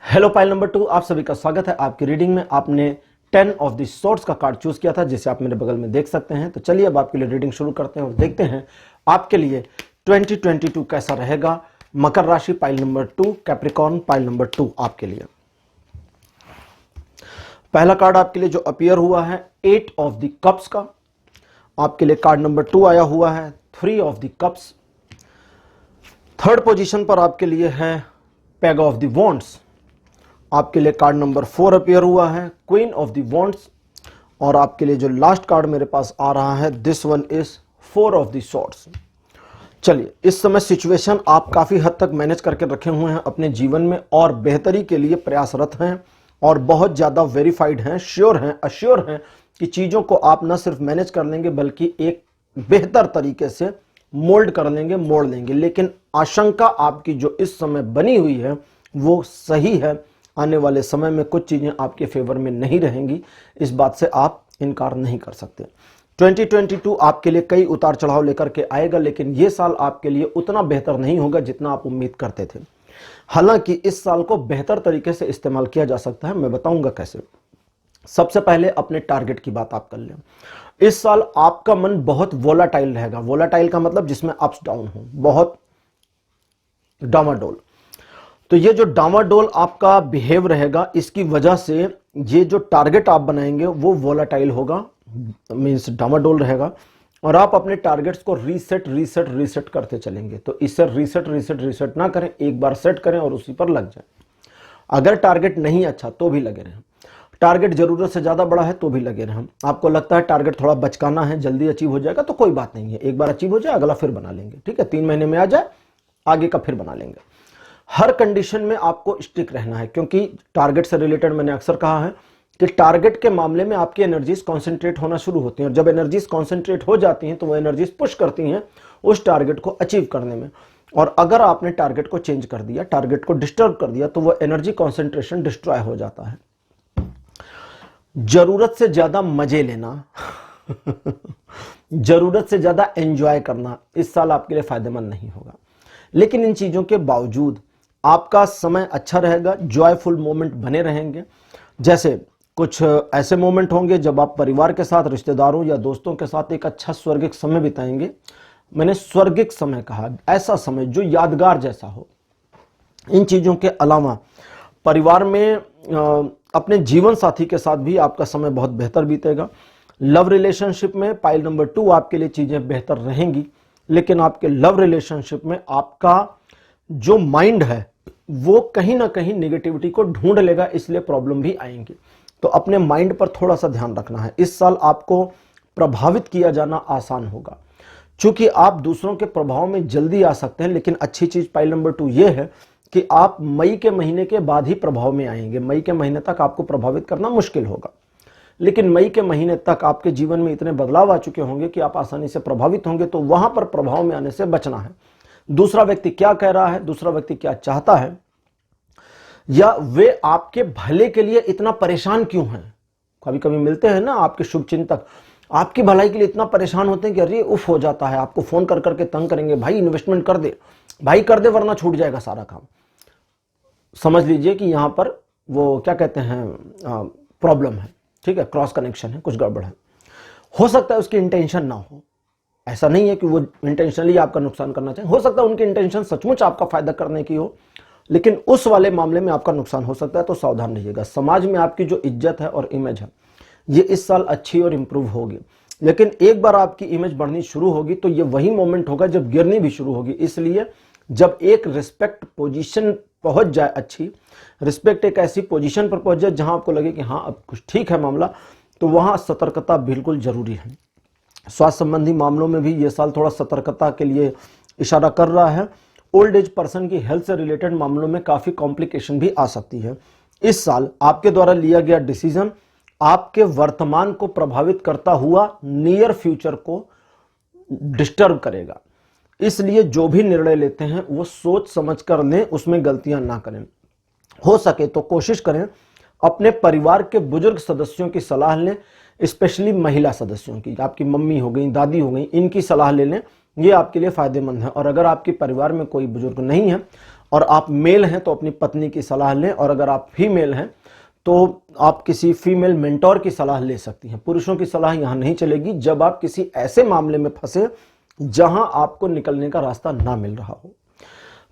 Hello pile number 2, आप सभी का स्वागत है आपकी रीडिंग में। आपने 10 ऑफ द सॉर्ड्स का कार्ड चूज किया था, जिसे आप मेरे बगल में देख सकते हैं। तो चलिए अब आपके लिए रीडिंग शुरू करते हैं और देखते हैं आपके लिए 2022 कैसा रहेगा। मकर राशि pile number 2, Capricorn pile number 2 आपके लिए। पहला कार्ड आपके लिए जो अपीयर हुआ है 8 ऑफ द कप्स का, आपके लिए कार्ड नंबर 2 आया हुआ है 3 of the cups. Third position पर आपके लिए है पैग ऑफ द वॉन्ड्स, आपके लिए कार्ड नंबर 4 अपीयर हुआ है, क्वीन ऑफ द वॉन्ड्स। और आपके लिए जो लास्ट कार्ड मेरे पास आ रहा है, this one is 4 of the swords. चलिए, इस समय सिचुएशन आप काफी हद तक मैनेज करके रखे हुए हैं अपने जीवन में और बेहतरी के लिए प्रयासरत हैं और बहुत ज्यादा वेरीफाइड हैं, श्योर हैं, अश्योर हैं कि चीजों को आप न सिर्फ मैनेज कर लेंगे बल्कि एक बेहतर तरीके से मोल्ड कर लेंगे, मोड़ लेंगे। लेकिन आशंका आपकी जो इस समय बनी हुई है वो सही है। आने वाले समय में कुछ चीजें आपके फेवर में नहीं रहेंगी, इस बात से आप इनकार नहीं कर सकते। 2022 आपके लिए कई उतार चढ़ाव लेकर के आएगा, लेकिन यह साल आपके लिए उतना बेहतर नहीं होगा जितना आप उम्मीद करते थे। हालांकि इस साल को बेहतर तरीके से इस्तेमाल किया जा सकता है, मैं बताऊंगा कैसे। सबसे पहले अपने टारगेट की बात आप कर लें। इस साल आपका मन बहुत वोलाटाइल रहेगा। वोलाटाइल का मतलब जिसमें अप्स डाउन हो, बहुत डामाडोल। तो ये जो डामाडोल आपका बिहेव रहेगा, इसकी वजह से ये जो टारगेट आप बनाएंगे वो वोलाटाइल होगा, मींस डामाडोल रहेगा। और आप अपने टारगेट्स को रीसेट करते चलेंगे। तो इसे रीसेट ना करें, एक बार सेट करें और उसी पर लग जाए। अगर टारगेट नहीं अच्छा तो भी लगे रहें, टारगेट जरूरत से ज्यादा बड़ा है तो भी लगे रहें। आपको लगता है टारगेट थोड़ा बचकाना है, जल्दी अचीव हो जाएगा, तो कोई बात नहीं है, एक बार अचीव हो जाए अगला फिर बना लेंगे, ठीक है। 3 महीने में आ जाए, आगे का फिर बना लेंगे। हर कंडीशन में आपको स्टिक रहना है, क्योंकि टारगेट से रिलेटेड मैंने अक्सर कहा है कि टारगेट के मामले में आपकी एनर्जीज कॉन्सेंट्रेट होना शुरू होती हैं, और जब एनर्जीज कॉन्सेंट्रेट हो जाती हैं तो वो एनर्जीज पुश करती हैं उस टारगेट को अचीव करने में। और अगर आपने टारगेट को चेंज कर दिया, टारगेट को डिस्टर्ब कर दिया, तो वो एनर्जी कॉन्सेंट्रेशन डिस्ट्रॉय हो जाता है। जरूरत से ज्यादा मजे लेना जरूरत से ज्यादा एंजॉय करना इस साल आपके लिए फायदेमंद नहीं होगा। लेकिन इन चीजों के बावजूद आपका समय अच्छा रहेगा, जॉयफुल मोमेंट बने रहेंगे। जैसे कुछ ऐसे मोमेंट होंगे जब आप परिवार के साथ, रिश्तेदारों या दोस्तों के साथ एक अच्छा स्वर्गिक समय बिताएंगे। मैंने स्वर्गिक समय कहा, ऐसा समय जो यादगार जैसा हो। इन चीजों के अलावा परिवार में अपने जीवन साथी के साथ भी आपका समय बहुत बेहतर बीतेगा। लव रिलेशनशिप में पाइल नंबर 2 आपके लिए चीजें बेहतर रहेंगी, लेकिन आपके लव रिलेशनशिप में आपका जो माइंड है वो कहीं ना कहीं नेगेटिविटी को ढूंढ लेगा, इसलिए प्रॉब्लम भी आएंगी। तो अपने माइंड पर थोड़ा सा ध्यान रखना है। इस साल आपको प्रभावित किया जाना आसान होगा, चूंकि आप दूसरों के प्रभाव में जल्दी आ सकते हैं। लेकिन अच्छी चीज पाइल नंबर 2 ये है कि आप मई के महीने के बाद ही प्रभाव में आएंगे। मई के महीने तक आपको प्रभावित करना मुश्किल होगा, लेकिन मई के महीने तक आपके जीवन में इतने बदलाव आ चुके होंगे कि आप आसानी से प्रभावित होंगे। तो वहां पर प्रभाव में आने से बचना है। दूसरा व्यक्ति क्या कह रहा है, दूसरा व्यक्ति क्या चाहता है, या वे आपके भले के लिए इतना परेशान क्यों हैं। कभी कभी मिलते हैं ना आपके शुभ चिंतक, आपकी भलाई के लिए इतना परेशान होते हैं कि अरे उफ हो जाता है, आपको फोन कर करके तंग करेंगे, भाई इन्वेस्टमेंट कर दे, भाई कर दे वरना छूट जाएगा सारा काम। समझ लीजिए कि यहां पर वो क्या कहते हैं, प्रॉब्लम है, ठीक है, क्रॉस कनेक्शन है, कुछ गड़बड़ है। हो सकता है उसकी इंटेंशन ना हो, ऐसा नहीं है कि वो इंटेंशनली आपका नुकसान करना चाहे, हो सकता है उनकी इंटेंशन सचमुच आपका फायदा करने की हो, लेकिन उस वाले मामले में आपका नुकसान हो सकता है। तो सावधान रहिएगा। समाज में आपकी जो इज्जत है और इमेज है ये इस साल अच्छी और इंप्रूव होगी, लेकिन एक बार आपकी इमेज बढ़नी शुरू होगी तो ये वही मोमेंट होगा जब गिरनी भी शुरू होगी। इसलिए जब एक रिस्पेक्ट पोजीशन पहुंच जाए, अच्छी रिस्पेक्ट एक ऐसी पोजीशन पर पहुंच जाए जहां आपको लगे कि हाँ अब कुछ ठीक है मामला, तो वहां सतर्कता बिल्कुल जरूरी है। स्वास्थ्य संबंधी मामलों में भी ये साल थोड़ा सतर्कता के लिए इशारा कर रहा है। ओल्ड एज पर्सन की हेल्थ से रिलेटेड मामलों में काफी कॉम्प्लिकेशन भी आ सकती है। इस साल आपके द्वारा लिया गया डिसीजन आपके वर्तमान को प्रभावित करता हुआ नियर फ्यूचर को डिस्टर्ब करेगा। इसलिए जो भी निर्णय लेते हैं वो सोच समझ कर लें, उसमें गलतियां ना करें। हो सके तो कोशिश करें अपने परिवार के बुजुर्ग सदस्यों की सलाह लें, स्पेशली महिला सदस्यों की, आपकी मम्मी हो गई, दादी हो गई, इनकी सलाह ले लें, ये आपके लिए फायदेमंद है। और अगर आपके परिवार में कोई बुजुर्ग नहीं है और आप मेल हैं तो अपनी पत्नी की सलाह लें, और अगर आप फीमेल हैं तो आप किसी फीमेल मेंटोर की सलाह ले सकती हैं। पुरुषों की सलाह यहां नहीं चलेगी जब आप किसी ऐसे मामले में फंसे जहां आपको निकलने का रास्ता ना मिल रहा हो।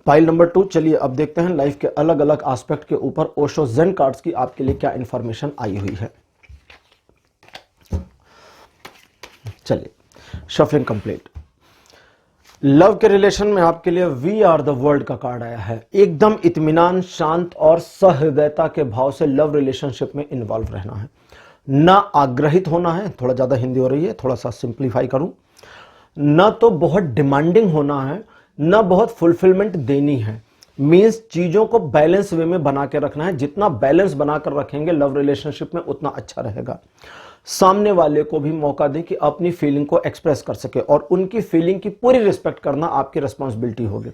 फाइल नंबर 2, चलिए अब देखते हैं लाइफ के अलग अलग एस्पेक्ट के ऊपर ओशो जेन कार्ड्स की आपके लिए क्या इंफॉर्मेशन आई हुई है। चलिए शफलिंग कंप्लीट। लव के रिलेशन में आपके लिए वी आर द वर्ल्ड का कार्ड आया है। एकदम इत्मीनान, शांत और सहृदयता के भाव से लव रिलेशनशिप में इन्वॉल्व रहना है, ना आग्रहित होना है। थोड़ा ज्यादा हिंदी हो रही है, थोड़ा सा सिंप्लीफाई करूं, ना तो बहुत डिमांडिंग होना है, ना बहुत फुलफिलमेंट देनी है। मीन्स चीजों को बैलेंस वे में बना के रखना है। जितना बैलेंस बनाकर रखेंगे लव रिलेशनशिप में उतना अच्छा रहेगा। सामने वाले को भी मौका दें कि अपनी फीलिंग को एक्सप्रेस कर सके और उनकी फीलिंग की पूरी रिस्पेक्ट करना आपकी रिस्पॉन्सिबिलिटी होगी।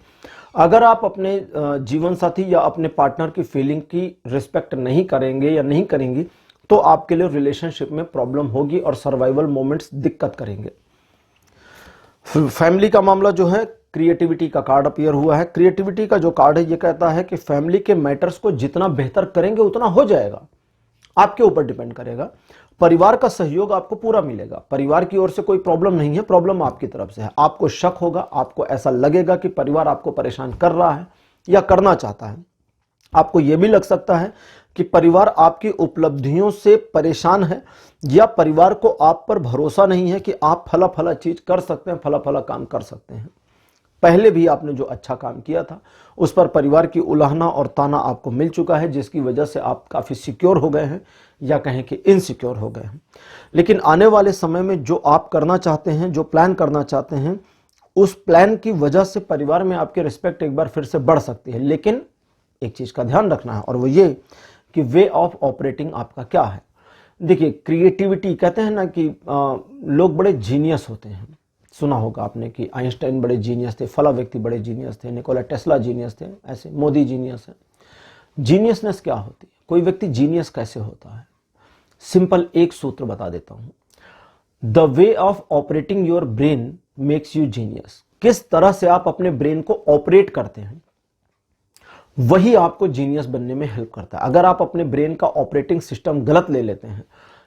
अगर आप अपने जीवन साथी या अपने पार्टनर की फीलिंग की रिस्पेक्ट नहीं करेंगे या नहीं करेंगी तो आपके लिए रिलेशनशिप में प्रॉब्लम होगी और सर्वाइवल मोमेंट्स दिक्कत करेंगे। फैमिली का मामला जो है, क्रिएटिविटी का कार्ड अपीयर हुआ है। क्रिएटिविटी का जो कार्ड है ये कहता है कि फैमिली के मैटर्स को जितना बेहतर करेंगे उतना हो जाएगा, आपके ऊपर डिपेंड करेगा। परिवार का सहयोग आपको पूरा मिलेगा। परिवार की ओर से कोई प्रॉब्लम नहीं है, प्रॉब्लम आपकी तरफ से है। आपको शक होगा, आपको ऐसा लगेगा कि परिवार आपको परेशान कर रहा है या करना चाहता है। आपको यह भी लग सकता है कि परिवार आपकी उपलब्धियों से परेशान है या परिवार को आप पर भरोसा नहीं है कि आप फला फला चीज कर सकते हैं, फला फला काम कर सकते हैं। पहले भी आपने जो अच्छा काम किया था उस पर परिवार की उलाहना और ताना आपको मिल चुका है, जिसकी वजह से आप काफी सिक्योर हो गए हैं या कहें कि इनसिक्योर हो गए हैं। लेकिन आने वाले समय में जो आप करना चाहते हैं, जो प्लान करना चाहते हैं, उस प्लान की वजह से परिवार में आपकी रिस्पेक्ट एक बार फिर से बढ़ सकती है। लेकिन एक चीज का ध्यान रखना है और वो ये कि वे ऑफ ऑपरेटिंग आपका क्या है। देखिए, क्रिएटिविटी कहते हैं ना कि लोग बड़े जीनियस होते हैं। सुना होगा आपने कि आइंस्टाइन बड़े जीनियस थे, फला व्यक्ति बड़े जीनियस थे, निकोला टेस्ला जीनियस थे, ऐसे मोदी जीनियस है। जीनियसनेस क्या होती है, कोई व्यक्ति जीनियस कैसे होता है? सिंपल एक सूत्र बता देता हूं। The way of operating your brain makes you genius. किस तरह से आप अपने ब्रेन को ऑपरेट करते हैं वही आपको जीनियस बनने में हेल्प करता है। अगर आप अपने ब्रेन का ऑपरेटिंग सिस्टम गलत ले लेते हैं,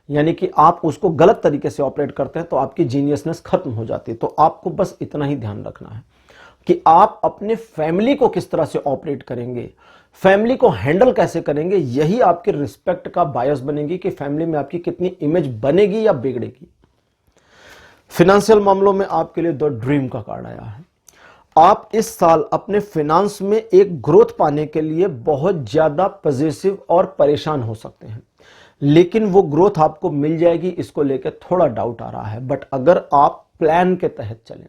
यानी कि आप उसको गलत तरीके से ऑपरेट करते हैं, तो आपकी जीनियसनेस खत्म हो जाती है। तो आपको बस इतना ही ध्यान रखना है कि आप अपने फैमिली को किस तरह से ऑपरेट करेंगे, फैमिली को हैंडल कैसे करेंगे, यही आपके रिस्पेक्ट का बायस बनेगी कि फैमिली में आपकी कितनी इमेज बनेगी या बिगड़ेगी। फिनेंशियल मामलों में आपके लिए द ड्रीम का कार्ड आया है। आप इस साल अपने फाइनेंस में एक ग्रोथ पाने के लिए बहुत ज्यादा पॉजिटिव और परेशान हो सकते हैं, लेकिन वो ग्रोथ आपको मिल जाएगी, इसको लेकर थोड़ा डाउट आ रहा है। बट अगर आप प्लान के तहत चलें,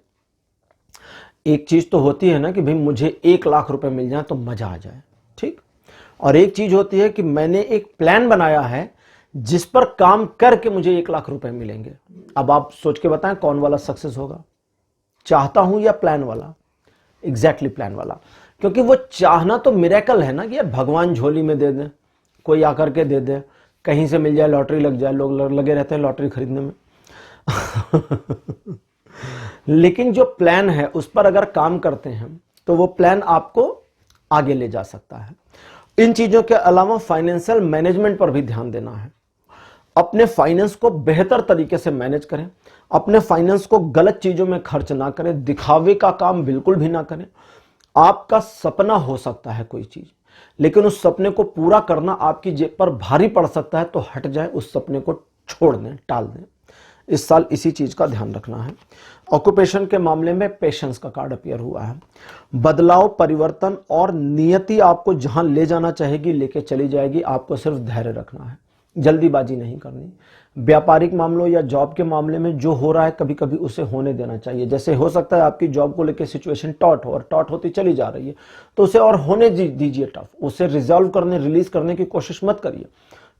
एक चीज तो होती है ना कि भाई मुझे 1 लाख रुपए मिल जाए तो मजा आ जाए, ठीक। और एक चीज होती है कि मैंने एक प्लान बनाया है जिस पर काम करके मुझे 1 लाख रुपए मिलेंगे। अब आप सोच के बताएं कौन वाला सक्सेस होगा, चाहता हूं या प्लान वाला? एग्जैक्टली प्लान वाला, क्योंकि वो चाहना तो मिरेकल है ना कि यार भगवान झोली में दे दे, कोई आकर के दे दे, कहीं से मिल जाए, लॉटरी लग जाए। लोग लगे रहते हैं लॉटरी खरीदने में लेकिन जो प्लान है उस पर अगर काम करते हैं तो वो प्लान आपको आगे ले जा सकता है। इन चीजों के अलावा फाइनेंशियल मैनेजमेंट पर भी ध्यान देना है। अपने फाइनेंस को बेहतर तरीके से मैनेज करें, अपने फाइनेंस को गलत चीजों में खर्च ना करें, दिखावे का काम बिल्कुल भी ना करें। आपका सपना हो सकता है कोई चीज, लेकिन उस सपने को पूरा करना आपकी जेब पर भारी पड़ सकता है, तो हट जाए, उस सपने को छोड़ दें, टाल दें। इस साल इसी चीज का ध्यान रखना है। ऑक्यूपेशन के मामले में पेशेंस का कार्ड अपीयर हुआ है। बदलाव, परिवर्तन और नियति आपको जहां ले जाना चाहेगी लेके चली जाएगी, आपको सिर्फ धैर्य रखना है, जल्दीबाजी नहीं करनी। व्यापारिक मामलों या जॉब के मामले में जो हो रहा है कभी कभी उसे होने देना चाहिए। जैसे हो सकता है आपकी जॉब को लेकर सिचुएशन टॉट हो और टॉट होती चली जा रही है, तो उसे और होने दीजिए टफ, उसे रिजॉल्व करने, रिलीज करने की कोशिश मत करिए,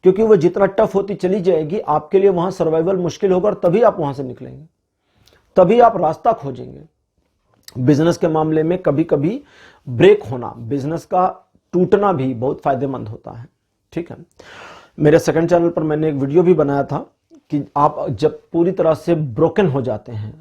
क्योंकि वो जितना टफ होती चली जाएगी आपके लिए वहां सर्वाइवल मुश्किल होगा और तभी आप वहां से निकलेंगे, तभी आप रास्ता खोजेंगे। बिजनेस के मामले में कभी कभी ब्रेक होना, बिजनेस का टूटना भी बहुत फायदेमंद होता है, ठीक है। मेरे सेकंड चैनल पर मैंने एक वीडियो भी बनाया था कि आप जब पूरी तरह से ब्रोकन हो जाते हैं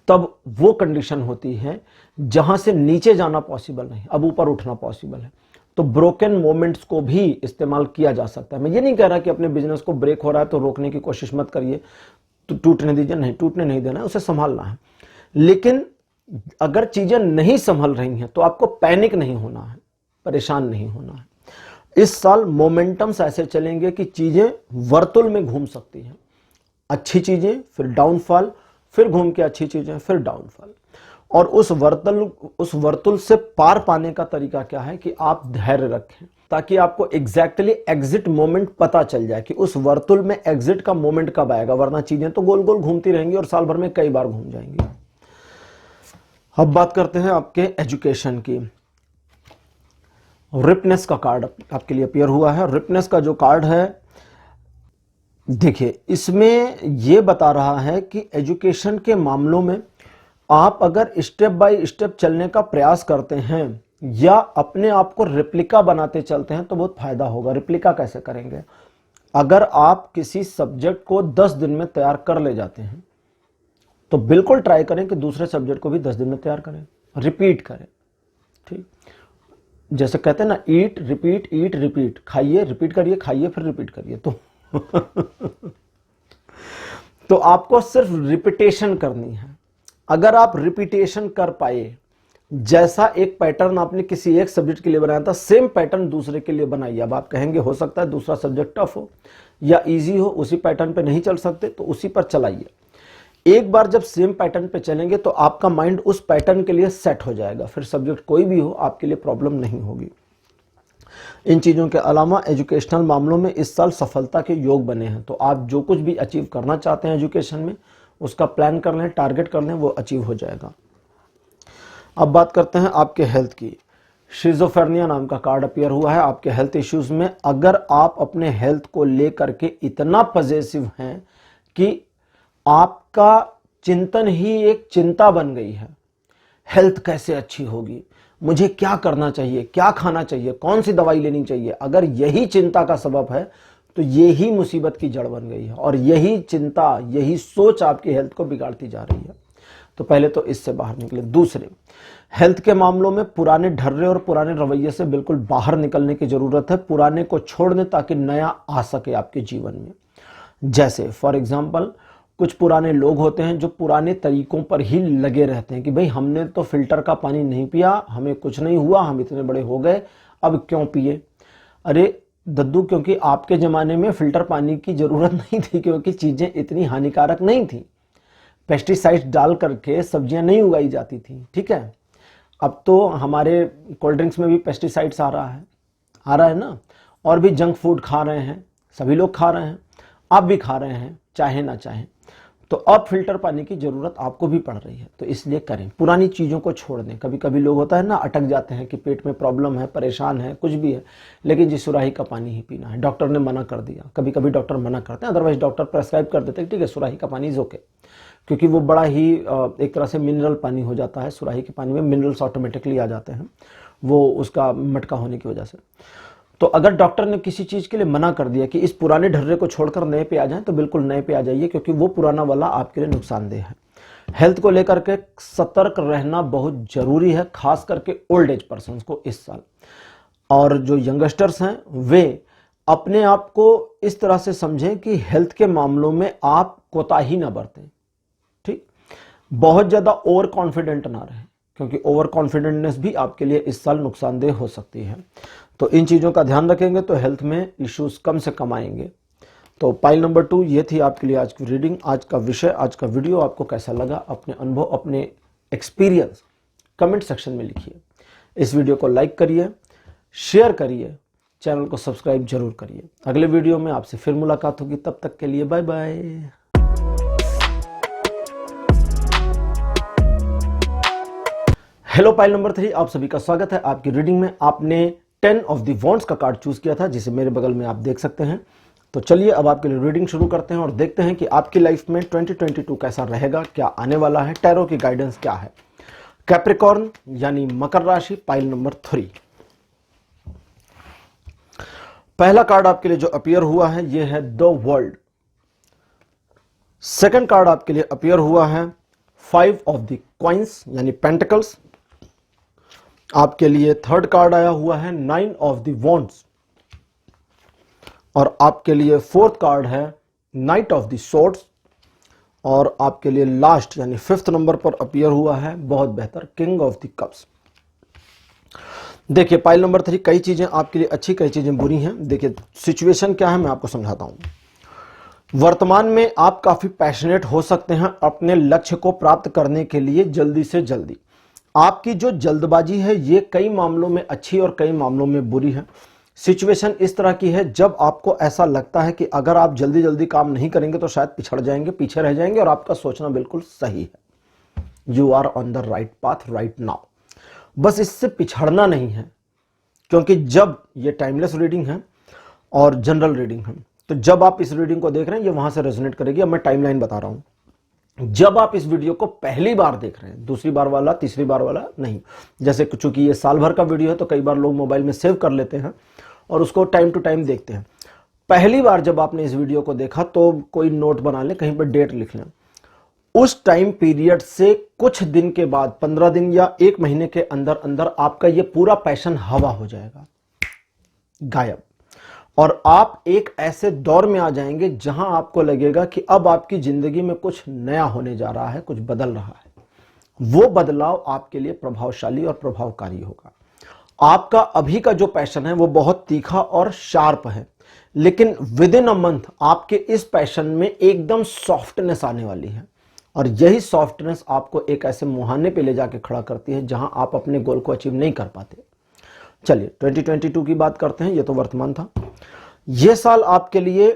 तब वो कंडीशन होती है जहां से नीचे जाना पॉसिबल नहीं, अब ऊपर उठना पॉसिबल है। तो ब्रोकन मोमेंट्स को भी इस्तेमाल किया जा सकता है। मैं ये नहीं कह रहा कि अपने बिजनेस को ब्रेक हो रहा है तो रोकने की कोशिश मत करिए, तो टूटने दीजिए, नहीं, टूटने नहीं देना है, उसे संभालना है। लेकिन अगर चीजें नहीं संभल रही हैं तो आपको पैनिक नहीं होना है, परेशान नहीं होना है। इस साल मोमेंटम्स ऐसे चलेंगे कि चीजें वर्तुल में घूम सकती हैं, अच्छी चीजें फिर डाउनफॉल, फिर घूम के अच्छी चीजें फिर डाउनफॉल। और उस वर्तुल से पार पाने का तरीका क्या है कि आप धैर्य रखें, ताकि आपको एग्जैक्टली एग्जिट मोमेंट पता चल जाए कि उस वर्तुल में एग्जिट का मोमेंट कब आएगा, वरना चीजें तो गोल गोल घूमती रहेंगी और साल भर में कई बार घूम जाएंगी। अब बात करते हैं आपके एजुकेशन की। रिपनेस का कार्ड आपके लिए अपीयर हुआ है। रिपनेस का जो कार्ड है, देखिए इसमें यह बता रहा है कि एजुकेशन के मामलों में आप अगर स्टेप बाय स्टेप चलने का प्रयास करते हैं या अपने आप को रिप्लिका बनाते चलते हैं तो बहुत फायदा होगा। रिप्लिका कैसे करेंगे? अगर आप किसी सब्जेक्ट को 10 दिन में तैयार कर ले जाते हैं तो बिल्कुल ट्राई करें कि दूसरे सब्जेक्ट को भी 10 दिन में तैयार करें, रिपीट करें। ठीक, जैसे कहते हैं ना, ईट रिपीट, खाइए रिपीट करिए, खाइए फिर रिपीट करिए। तो आपको सिर्फ रिपीटेशन करनी है। अगर आप रिपीटेशन कर पाए, जैसा एक पैटर्न आपने किसी एक सब्जेक्ट के लिए बनाया था, सेम पैटर्न दूसरे के लिए बनाइए। अब आप कहेंगे हो सकता है दूसरा सब्जेक्ट टफ हो या इजी हो, उसी पैटर्न पे नहीं चल सकते तो उसी पर चलाइए। एक बार जब सेम पैटर्न पे चलेंगे तो आपका माइंड उस पैटर्न के लिए सेट हो जाएगा, फिर सब्जेक्ट कोई भी हो आपके लिए प्रॉब्लम नहीं होगी। इन चीजों के अलावा एजुकेशनल मामलों में इस साल सफलता के योग बने हैं, तो आप जो कुछ भी अचीव करना चाहते हैं एजुकेशन में उसका प्लान कर लें, टारगेट कर लें, वो अचीव हो जाएगा। अब बात करते हैं आपके हेल्थ की। शिज़ोफ्रेनिया नाम का कार्ड अपीयर हुआ है आपके हेल्थ इश्यूज में। अगर आप अपने हेल्थ को लेकर के इतना पॉजिटिव हैं कि आपका चिंतन ही एक चिंता बन गई है, हेल्थ कैसे अच्छी होगी, मुझे क्या करना चाहिए, क्या खाना चाहिए, कौन सी दवाई लेनी चाहिए, अगर यही चिंता का सबब है तो यही मुसीबत की जड़ बन गई है और यही चिंता, यही सोच आपकी हेल्थ को बिगाड़ती जा रही है। तो पहले तो इससे बाहर निकले। दूसरे, हेल्थ के मामलों में पुराने ढर्रे और पुराने रवैये से बिल्कुल बाहर निकलने की जरूरत है। पुराने को छोड़ दें ताकि नया आ सके आपके जीवन में। जैसे फॉर एग्जाम्पल, कुछ पुराने लोग होते हैं जो पुराने तरीकों पर ही लगे रहते हैं कि भाई हमने तो फिल्टर का पानी नहीं पिया, हमें कुछ नहीं हुआ, हम इतने बड़े हो गए, अब क्यों पिए। अरे दद्दू, क्योंकि आपके ज़माने में फ़िल्टर पानी की ज़रूरत नहीं थी, क्योंकि चीज़ें इतनी हानिकारक नहीं थी, पेस्टिसाइड्स डाल करके सब्जियां नहीं उगाई जाती थी। ठीक है, अब तो हमारे कोल्ड ड्रिंक्स में भी पेस्टिसाइड्स आ रहा है ना, और भी जंक फूड खा रहे हैं, सभी लोग खा रहे हैं, आप भी खा रहे हैं, चाहे ना चाहें। तो अब फिल्टर पानी की ज़रूरत आपको भी पड़ रही है, तो इसलिए करें, पुरानी चीज़ों को छोड़ दें। कभी कभी लोग होता है ना, अटक जाते हैं कि पेट में प्रॉब्लम है, परेशान है, कुछ भी है, लेकिन जी सुराही का पानी ही पीना है, डॉक्टर ने मना कर दिया। कभी कभी डॉक्टर मना करते हैं, अदरवाइज डॉक्टर प्रेस्क्राइब कर देते हैं ठीक है सुराही का पानी इज ओके, क्योंकि वो बड़ा ही एक तरह से मिनरल पानी हो जाता है। सुराही के पानी में मिनरल्स ऑटोमेटिकली आ जाते हैं, वो उसका मटका होने की वजह से। तो अगर डॉक्टर ने किसी चीज़ के लिए मना कर दिया कि इस पुराने ढर्रे को छोड़कर नए पे आ जाएं, तो बिल्कुल नए पे आ जाइए, क्योंकि वो पुराना वाला आपके लिए नुकसानदेह है। हेल्थ को लेकर के सतर्क रहना बहुत जरूरी है, खास करके ओल्ड एज पर्सन्स को इस साल। और जो यंगस्टर्स हैं वे अपने आप को इस तरह से समझें कि हेल्थ के मामलों में आप कोताही ना बरतें। ठीक, बहुत ज़्यादा ओवर कॉन्फिडेंट ना रहें, क्योंकि ओवर कॉन्फिडेंटनेस भी आपके लिए इस साल नुकसानदेह हो सकती है। तो इन चीज़ों का ध्यान रखेंगे तो हेल्थ में इश्यूज कम से कम आएंगे। तो पाइल नंबर 2 ये थी आपके लिए आज की रीडिंग, आज का विषय, आज का वीडियो आपको कैसा लगा, अपने अनुभव, अपने एक्सपीरियंस कमेंट सेक्शन में लिखिए। इस वीडियो को लाइक करिए, शेयर करिए, चैनल को सब्सक्राइब जरूर करिए। अगले वीडियो में आपसे फिर मुलाकात होगी, तब तक के लिए bye bye. Hello pile number 3, आप सभी का स्वागत है आपकी रीडिंग में। आपने 10 ऑफ द वॉन्ड्स का कार्ड चूज किया था, जिसे मेरे बगल में आप देख सकते हैं। तो चलिए अब आपके लिए रीडिंग शुरू करते हैं और देखते हैं कि आपकी लाइफ में 2022 कैसा रहेगा, क्या आने वाला है, टैरो की गाइडेंस क्या है। कैप्रिकॉर्न यानी मकर राशि, पाइल नंबर 3। पहला कार्ड आपके लिए जो अपीयर हुआ है ये है द वर्ल्ड। सेकंड कार्ड आपके लिए अपीयर हुआ है 5 ऑफ द कॉइंस यानी पेंटिकल्स। आपके लिए थर्ड कार्ड आया हुआ है 9 ऑफ द वॉन्ड्स। और आपके लिए फोर्थ कार्ड है नाइट ऑफ द स्वॉर्ड्स। और आपके लिए लास्ट यानी 5th नंबर पर अपीयर हुआ है, बहुत बेहतर, किंग ऑफ द कप्स। देखिए पाइल नंबर 3, कई चीजें आपके लिए अच्छी, कई चीजें बुरी हैं। देखिए सिचुएशन क्या है मैं आपको समझाता हूं। वर्तमान में आप काफी पैशनेट हो सकते हैं अपने लक्ष्य को प्राप्त करने के लिए जल्दी से जल्दी। आपकी जो जल्दबाजी है ये कई मामलों में अच्छी और कई मामलों में बुरी है। सिचुएशन इस तरह की है जब आपको ऐसा लगता है कि अगर आप जल्दी जल्दी काम नहीं करेंगे तो शायद पिछड़ जाएंगे, पीछे रह जाएंगे, और आपका सोचना बिल्कुल सही है। You are on the right path right now. बस इससे पिछड़ना नहीं है, क्योंकि जब ये टाइमलेस रीडिंग है और जनरल रीडिंग है, तो जब आप इस रीडिंग को देख रहे हैं ये वहां से रेजोनेट करेगी। अब मैं टाइमलाइन बता रहा हूं। जब आप इस वीडियो को पहली बार देख रहे हैं, दूसरी बार वाला, तीसरी बार वाला नहीं, जैसे चूंकि ये साल भर का वीडियो है तो कई बार लोग मोबाइल में सेव कर लेते हैं और उसको टाइम टू टाइम देखते हैं। पहली बार जब आपने इस वीडियो को देखा तो कोई नोट बना लें, कहीं पर डेट लिख लें। उस टाइम पीरियड से कुछ दिन के बाद, 15 दिन या 1 महीने के अंदर अंदर आपका ये पूरा पैशन हवा हो जाएगा, गायब। और आप एक ऐसे दौर में आ जाएंगे जहां आपको लगेगा कि अब आपकी जिंदगी में कुछ नया होने जा रहा है, कुछ बदल रहा है। वो बदलाव आपके लिए प्रभावशाली और प्रभावकारी होगा। आपका अभी का जो पैशन है वो बहुत तीखा और शार्प है, लेकिन विद इन अ मंथ आपके इस पैशन में एकदम सॉफ्टनेस आने वाली है, और यही सॉफ्टनेस आपको एक ऐसे मुहाने पे ले जाके खड़ा करती है जहां आप अपने गोल को अचीव नहीं कर पाते। चलिए 2022 की बात करते हैं। ये तो वर्तमान था। ये साल आपके लिए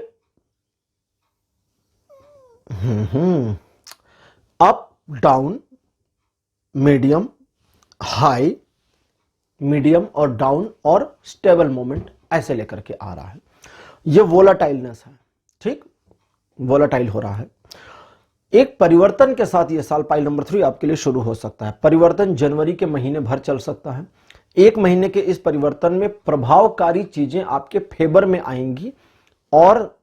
up down, medium, high, medium और डाउन और स्टेबल मोमेंट ऐसे लेकर के आ रहा है। ये वोलाटाइलनेस है, ठीक, वोलाटाइल हो रहा है। एक परिवर्तन के साथ ये साल पाइल नंबर 3 आपके लिए शुरू हो सकता है। परिवर्तन जनवरी के महीने भर चल सकता है। 1 महीने के इस परिवर्तन में प्रभावकारी चीजें आपके फेवर में आएंगी और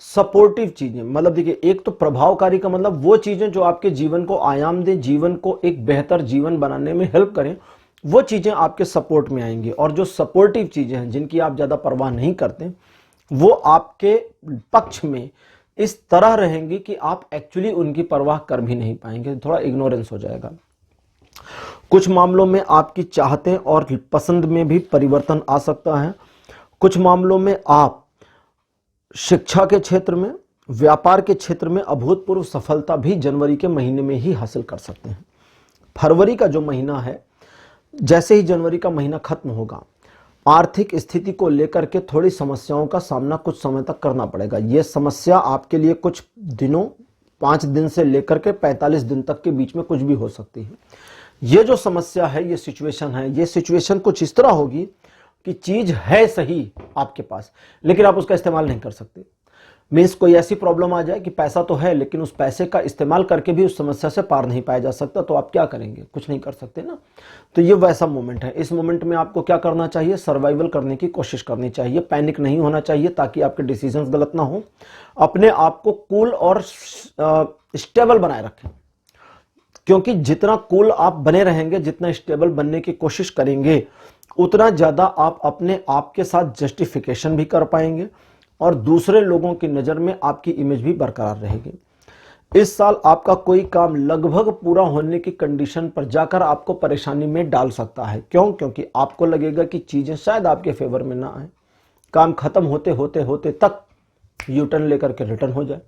सपोर्टिव चीजें, मतलब देखिए, एक तो प्रभावकारी का मतलब वो चीजें जो आपके जीवन को आयाम दें, जीवन को एक बेहतर जीवन बनाने में हेल्प करें, वो चीजें आपके सपोर्ट में आएंगी। और जो सपोर्टिव चीजें हैं जिनकी आप ज्यादा परवाह नहीं करते, वो आपके पक्ष में इस तरह रहेंगी कि आप एक्चुअली उनकी परवाह कर भी नहीं पाएंगे, थोड़ा इग्नोरेंस हो जाएगा। कुछ मामलों में आपकी चाहतें और पसंद में भी परिवर्तन आ सकता है। कुछ मामलों में आप शिक्षा के क्षेत्र में, व्यापार के क्षेत्र में अभूतपूर्व सफलता भी जनवरी के महीने में ही हासिल कर सकते हैं। फरवरी का जो महीना है, जैसे ही जनवरी का महीना खत्म होगा, आर्थिक स्थिति को लेकर के थोड़ी समस्याओं का सामना कुछ समय तक करना पड़ेगा। यह समस्या आपके लिए कुछ दिनों, 5 दिन से लेकर के 45 दिन तक के बीच में कुछ भी हो सकती है। ये जो समस्या है, ये सिचुएशन है, ये सिचुएशन कुछ इस तरह होगी कि चीज है सही आपके पास, लेकिन आप उसका इस्तेमाल नहीं कर सकते। मीन्स कोई ऐसी प्रॉब्लम आ जाए कि पैसा तो है लेकिन उस पैसे का इस्तेमाल करके भी उस समस्या से पार नहीं पाया जा सकता, तो आप क्या करेंगे? कुछ नहीं कर सकते ना। तो ये वैसा मोमेंट है। इस मोमेंट में आपको क्या करना चाहिए? सर्वाइवल करने की कोशिश करनी चाहिए, पैनिक नहीं होना चाहिए ताकि आपके डिसीजंस गलत ना हो। अपने आप को कूल और स्टेबल बनाए रखें, क्योंकि जितना कूल आप बने रहेंगे, जितना स्टेबल बनने की कोशिश करेंगे, उतना ज्यादा आप अपने आप के साथ जस्टिफिकेशन भी कर पाएंगे और दूसरे लोगों की नजर में आपकी इमेज भी बरकरार रहेगी। इस साल आपका कोई काम लगभग पूरा होने की कंडीशन पर जाकर आपको परेशानी में डाल सकता है। क्यों? क्योंकि आपको लगेगा कि चीजें शायद आपके फेवर में ना आए, काम खत्म होते होते होते तक यू टर्न लेकर के रिटर्न हो जाए,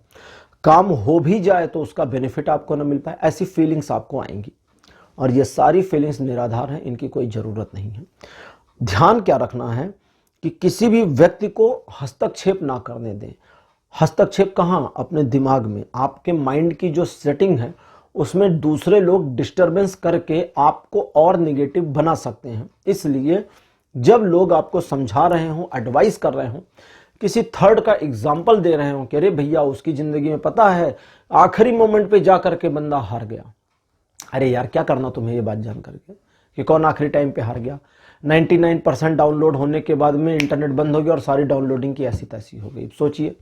काम हो भी जाए तो उसका बेनिफिट आपको ना मिल पाए, ऐसी फीलिंग्स आपको आएंगी। और ये सारी फीलिंग्स निराधार हैं, इनकी कोई जरूरत नहीं है। ध्यान क्या रखना है कि किसी भी व्यक्ति को हस्तक्षेप ना करने दें। हस्तक्षेप कहाँ? अपने दिमाग में, आपके माइंड की जो सेटिंग है उसमें दूसरे लोग डिस्टरबेंस करके आपको और निगेटिव बना सकते हैं। इसलिए जब लोग आपको समझा रहे हों, एडवाइस कर रहे हों, किसी थर्ड का एग्जाम्पल दे रहे हों कि अरे भैया उसकी जिंदगी में पता है आखिरी मोमेंट पे जा करके बंदा हार गया, अरे यार क्या करना तुम्हें ये बात जान करके कि कौन आखिरी टाइम पे हार गया। 99% डाउनलोड होने के बाद में इंटरनेट बंद हो गया और सारी डाउनलोडिंग की ऐसी तैसी हो गई। सोचिए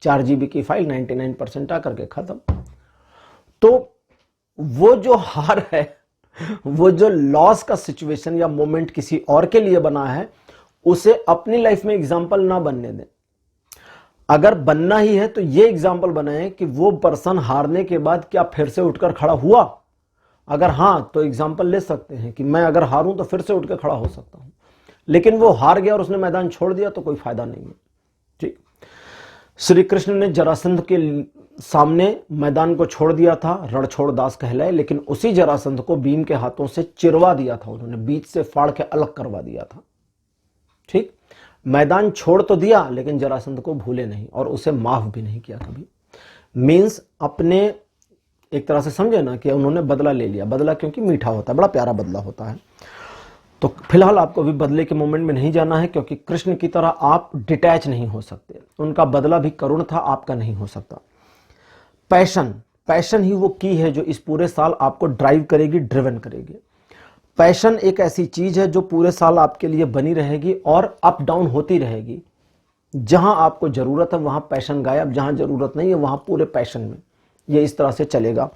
4 GB की फाइल 99% आकर के खत्म। तो वो जो हार है, वो जो लॉस का सिचुएशन या मोमेंट किसी और के लिए बना है, उसे अपनी लाइफ में एग्जाम्पल ना बनने दें। अगर बनना ही है तो ये एग्जाम्पल बनाएं कि वो पर्सन हारने के बाद क्या फिर से उठकर खड़ा हुआ। अगर हाँ, तो एग्जाम्पल ले सकते हैं कि मैं अगर हारूं तो फिर से उठकर खड़ा हो सकता हूं, लेकिन वो हार गया और उसने मैदान छोड़ दिया तो कोई फायदा नहीं है। ठीक। श्री कृष्ण ने जरासंध के सामने मैदान को छोड़ दिया था, रणछोड़ दास कहलाए, लेकिन उसी जरासंध को भीम के हाथों से चिरवा दिया था, उन्होंने बीच से फाड़ के अलग करवा दिया था। ठीक, मैदान छोड़ तो दिया लेकिन जरासंध को भूले नहीं और उसे माफ भी नहीं किया कभी। मीन्स अपने एक तरह से समझे ना कि उन्होंने बदला ले लिया। बदला क्योंकि मीठा होता है, बड़ा प्यारा बदला होता है। तो फिलहाल आपको अभी बदले के मोमेंट में नहीं जाना है, क्योंकि कृष्ण की तरह आप डिटैच नहीं हो सकते। उनका बदला भी करुण था, आपका नहीं हो सकता। पैशन ही वो की है जो इस पूरे साल आपको ड्राइव करेगी, ड्रिवन करेगी। पैशन एक ऐसी चीज है जो पूरे साल आपके लिए बनी रहेगी और अप डाउन होती रहेगी। जहां आपको जरूरत है वहां पैशन गायब, जहां जरूरत नहीं है वहां पूरे पैशन में, ये इस तरह से चलेगा।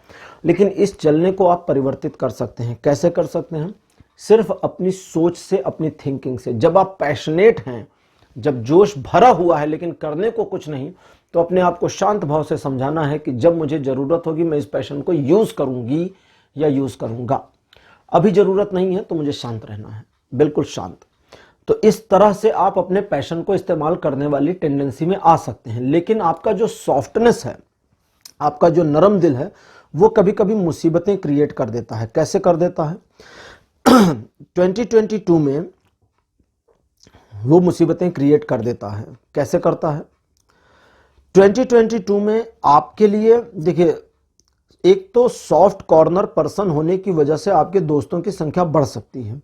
लेकिन इस चलने को आप परिवर्तित कर सकते हैं। कैसे कर सकते हैं? सिर्फ अपनी सोच से, अपनी थिंकिंग से। जब आप पैशनेट हैं, जब जोश भरा हुआ है लेकिन करने को कुछ नहीं, तो अपने आप को शांत भाव से समझाना है कि जब मुझे जरूरत होगी मैं इस पैशन को यूज करूंगी या यूज करूंगा। अभी जरूरत नहीं है तो मुझे शांत रहना है, बिल्कुल शांत। तो इस तरह से आप अपने पैशन को इस्तेमाल करने वाली टेंडेंसी में आ सकते हैं। लेकिन आपका जो सॉफ्टनेस है, आपका जो नरम दिल है, वो कभी कभी मुसीबतें क्रिएट कर देता है। कैसे कर देता है? 2022 में वो मुसीबतें क्रिएट कर देता है। कैसे करता है? 2022 में आपके लिए देखिए, एक तो सॉफ्ट कॉर्नर पर्सन होने की वजह से आपके दोस्तों की संख्या बढ़ सकती है।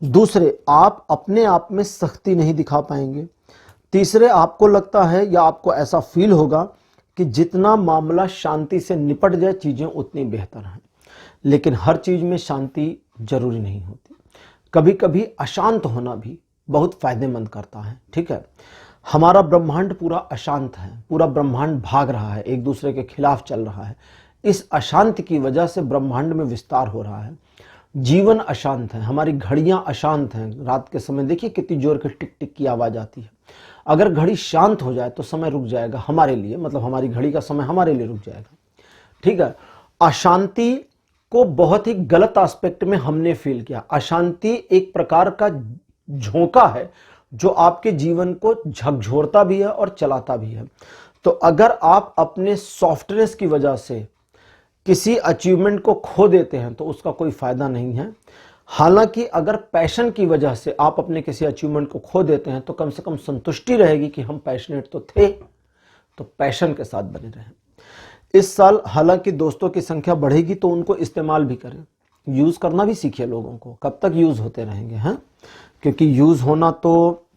दूसरे, आप अपने आप में सख्ती नहीं दिखा पाएंगे। तीसरे, आपको लगता है या आपको ऐसा फील होगा कि जितना मामला शांति से निपट जाए चीजें उतनी बेहतर हैं। लेकिन हर चीज में शांति जरूरी नहीं होती। कभी कभी अशांत होना भी बहुत फायदेमंद करता है। ठीक है, हमारा ब्रह्मांड पूरा अशांत है, पूरा ब्रह्मांड भाग रहा है, एक दूसरे के खिलाफ चल रहा है। इस अशांत की वजह से ब्रह्मांड में विस्तार हो रहा है। जीवन अशांत है, हमारी घड़ियां अशांत हैं। रात के समय देखिए कितनी जोर की टिक टिक की आवाज आती है। अगर घड़ी शांत हो जाए तो समय रुक जाएगा हमारे लिए, मतलब हमारी घड़ी का समय हमारे लिए रुक जाएगा। ठीक है, अशांति को बहुत ही गलत एस्पेक्ट में हमने फील किया। अशांति एक प्रकार का झोंका है जो आपके जीवन को झकझोरता भी है और चलाता भी है। तो अगर आप अपने सॉफ्टनेस की वजह से किसी अचीवमेंट को खो देते हैं तो उसका कोई फायदा नहीं है। हालांकि अगर पैशन की वजह से आप अपने किसी अचीवमेंट को खो देते हैं तो कम से कम संतुष्टि रहेगी कि हम पैशनेट तो थे, तो पैशन के साथ बने रहें। इस साल हालांकि दोस्तों की संख्या बढ़ेगी तो उनको इस्तेमाल भी करें, यूज करना भी सीखिए लोगों को। कब तक यूज होते रहेंगे? हैं, क्योंकि यूज होना तो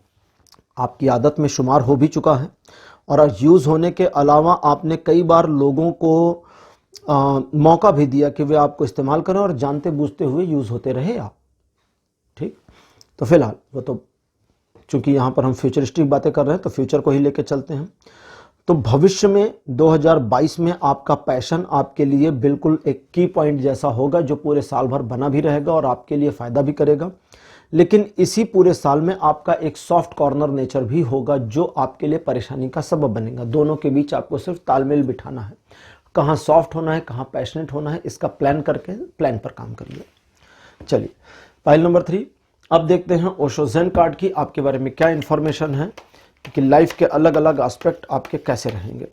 आपकी आदत में शुमार हो भी चुका है। और यूज होने के अलावा आपने कई बार लोगों को मौका भी दिया कि वे आपको इस्तेमाल करें और जानते बूझते हुए यूज होते रहे आप। ठीक, तो फिलहाल वो तो चूंकि यहां पर हम फ्यूचरिस्टिक बातें कर रहे हैं तो फ्यूचर को ही लेके चलते हैं। तो भविष्य में 2022 में आपका पैशन आपके लिए बिल्कुल एक की पॉइंट जैसा होगा जो पूरे साल भर बना भी रहेगा और आपके लिए फायदा भी करेगा। लेकिन इसी पूरे साल में आपका एक सॉफ्ट कॉर्नर नेचर भी होगा जो आपके लिए परेशानी का सबब बनेगा। दोनों के बीच आपको सिर्फ तालमेल बिठाना है, कहाँ सॉफ्ट होना है, कहाँ पैशनेट होना है, इसका प्लान करके प्लान पर काम करिए। चलिए, फाइल नंबर 3 अब देखते हैं ओशो ज़ेन कार्ड की आपके बारे में क्या इंफॉर्मेशन है कि लाइफ के अलग अलग एस्पेक्ट आपके कैसे रहेंगे।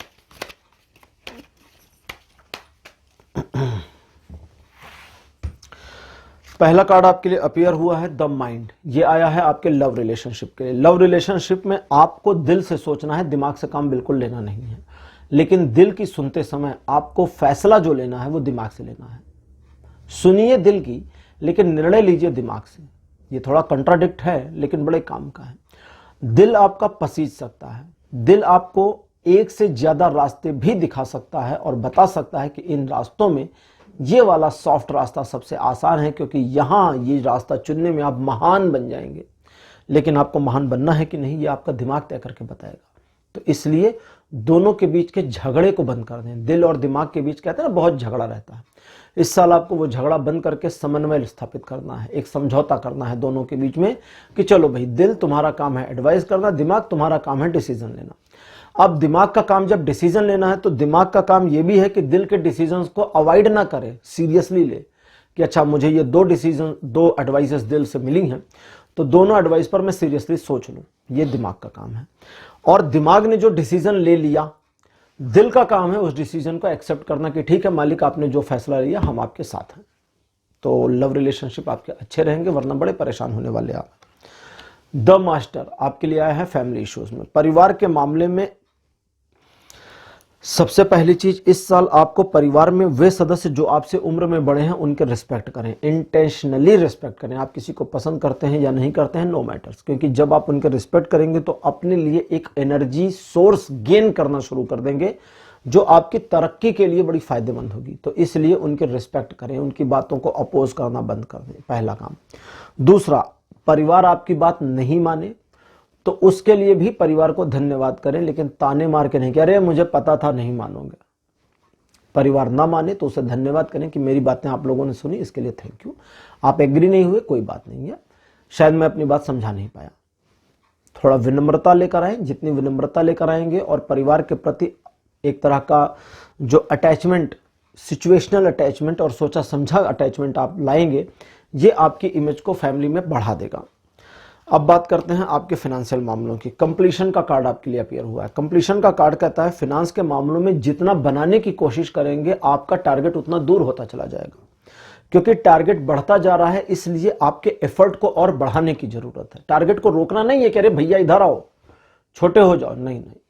पहला कार्ड आपके लिए अपीयर हुआ है द माइंड। ये आया है आपके लव रिलेशनशिप के लिए। लव रिलेशनशिप में आपको दिल से सोचना है, दिमाग से काम बिल्कुल लेना नहीं है। लेकिन दिल की सुनते समय आपको फैसला जो लेना है वो दिमाग से लेना है। सुनिए दिल की, लेकिन निर्णय लीजिए दिमाग से। ये थोड़ा कंट्राडिक्ट है लेकिन बड़े काम का है। दिल आपका पसीज सकता है, दिल आपको एक से ज्यादा रास्ते भी दिखा सकता है और बता सकता है कि इन रास्तों में ये वाला सॉफ्ट रास्ता सबसे आसान है, क्योंकि यहां ये रास्ता चुनने में आप महान बन जाएंगे। लेकिन आपको महान बनना है कि नहीं ये आपका दिमाग तय करके बताएगा। तो इसलिए दोनों के बीच के झगड़े को बंद कर दें। दिल और दिमाग के बीच कहते हैं ना बहुत झगड़ा रहता है। इस साल आपको वो झगड़ा बंद करके समन्वय स्थापित करना है, एक समझौता करना है दोनों के बीच में कि चलो भाई, दिल तुम्हारा काम है एडवाइस करना, दिमाग तुम्हारा काम है डिसीजन लेना। अब दिमाग का काम जब डिसीजन लेना है तो दिमाग का काम यह भी है कि दिल के डिसीजंस को अवॉइड ना करे, सीरियसली ले कि अच्छा मुझे ये दो एडवाइसेस दिल से मिली हैं तो दोनों एडवाइस पर मैं सीरियसली सोच लूं। ये दिमाग का काम है। और दिमाग ने जो डिसीजन ले लिया, दिल का काम है उस डिसीजन को एक्सेप्ट करना कि ठीक है मालिक, आपने जो फैसला लिया हम आपके साथ हैं। तो लव रिलेशनशिप आपके अच्छे रहेंगे, वरना बड़े परेशान होने वाले आप। द मास्टर आपके लिए आया है फैमिली इश्यूज में। परिवार के मामले में सबसे पहली चीज, इस साल आपको परिवार में वे सदस्य जो आपसे उम्र में बड़े हैं उनके रिस्पेक्ट करें, इंटेंशनली रिस्पेक्ट करें। आप किसी को पसंद करते हैं या नहीं करते हैं, नो मैटर्स, क्योंकि जब आप उनके रिस्पेक्ट करेंगे तो अपने लिए एक एनर्जी सोर्स गेन करना शुरू कर देंगे जो आपकी तरक्की के लिए बड़ी फायदेमंद होगी। तो इसलिए उनके रिस्पेक्ट करें, उनकी बातों को अपोज करना बंद कर दें, पहला काम। दूसरा, परिवार आपकी बात नहीं माने तो उसके लिए भी परिवार को धन्यवाद करें, लेकिन ताने मार के नहीं कि अरे मुझे पता था नहीं मानोगे। परिवार ना माने तो उसे धन्यवाद करें कि मेरी बातें आप लोगों ने सुनी, इसके लिए थैंक यू। आप एग्री नहीं हुए, कोई बात नहीं है, शायद मैं अपनी बात समझा नहीं पाया। थोड़ा विनम्रता लेकर आए, जितनी विनम्रता लेकर आएंगे और परिवार के प्रति एक तरह का जो अटैचमेंट, सिचुएशनल अटैचमेंट और सोचा समझा अटैचमेंट आप लाएंगे, ये आपकी इमेज को फैमिली में बढ़ा देगा। अब बात करते हैं आपके फाइनेंशियल मामलों की। कंप्लीशन का कार्ड आपके लिए अपीयर हुआ है। कंप्लीशन का कार्ड कहता है फाइनेंस के मामलों में जितना बनाने की कोशिश करेंगे आपका टारगेट उतना दूर होता चला जाएगा, क्योंकि टारगेट बढ़ता जा रहा है, इसलिए आपके एफर्ट को और बढ़ाने की जरूरत है। टारगेट को रोकना नहीं है कि अरे भैया इधर आओ, छोटे हो जाओ, नहीं नहीं,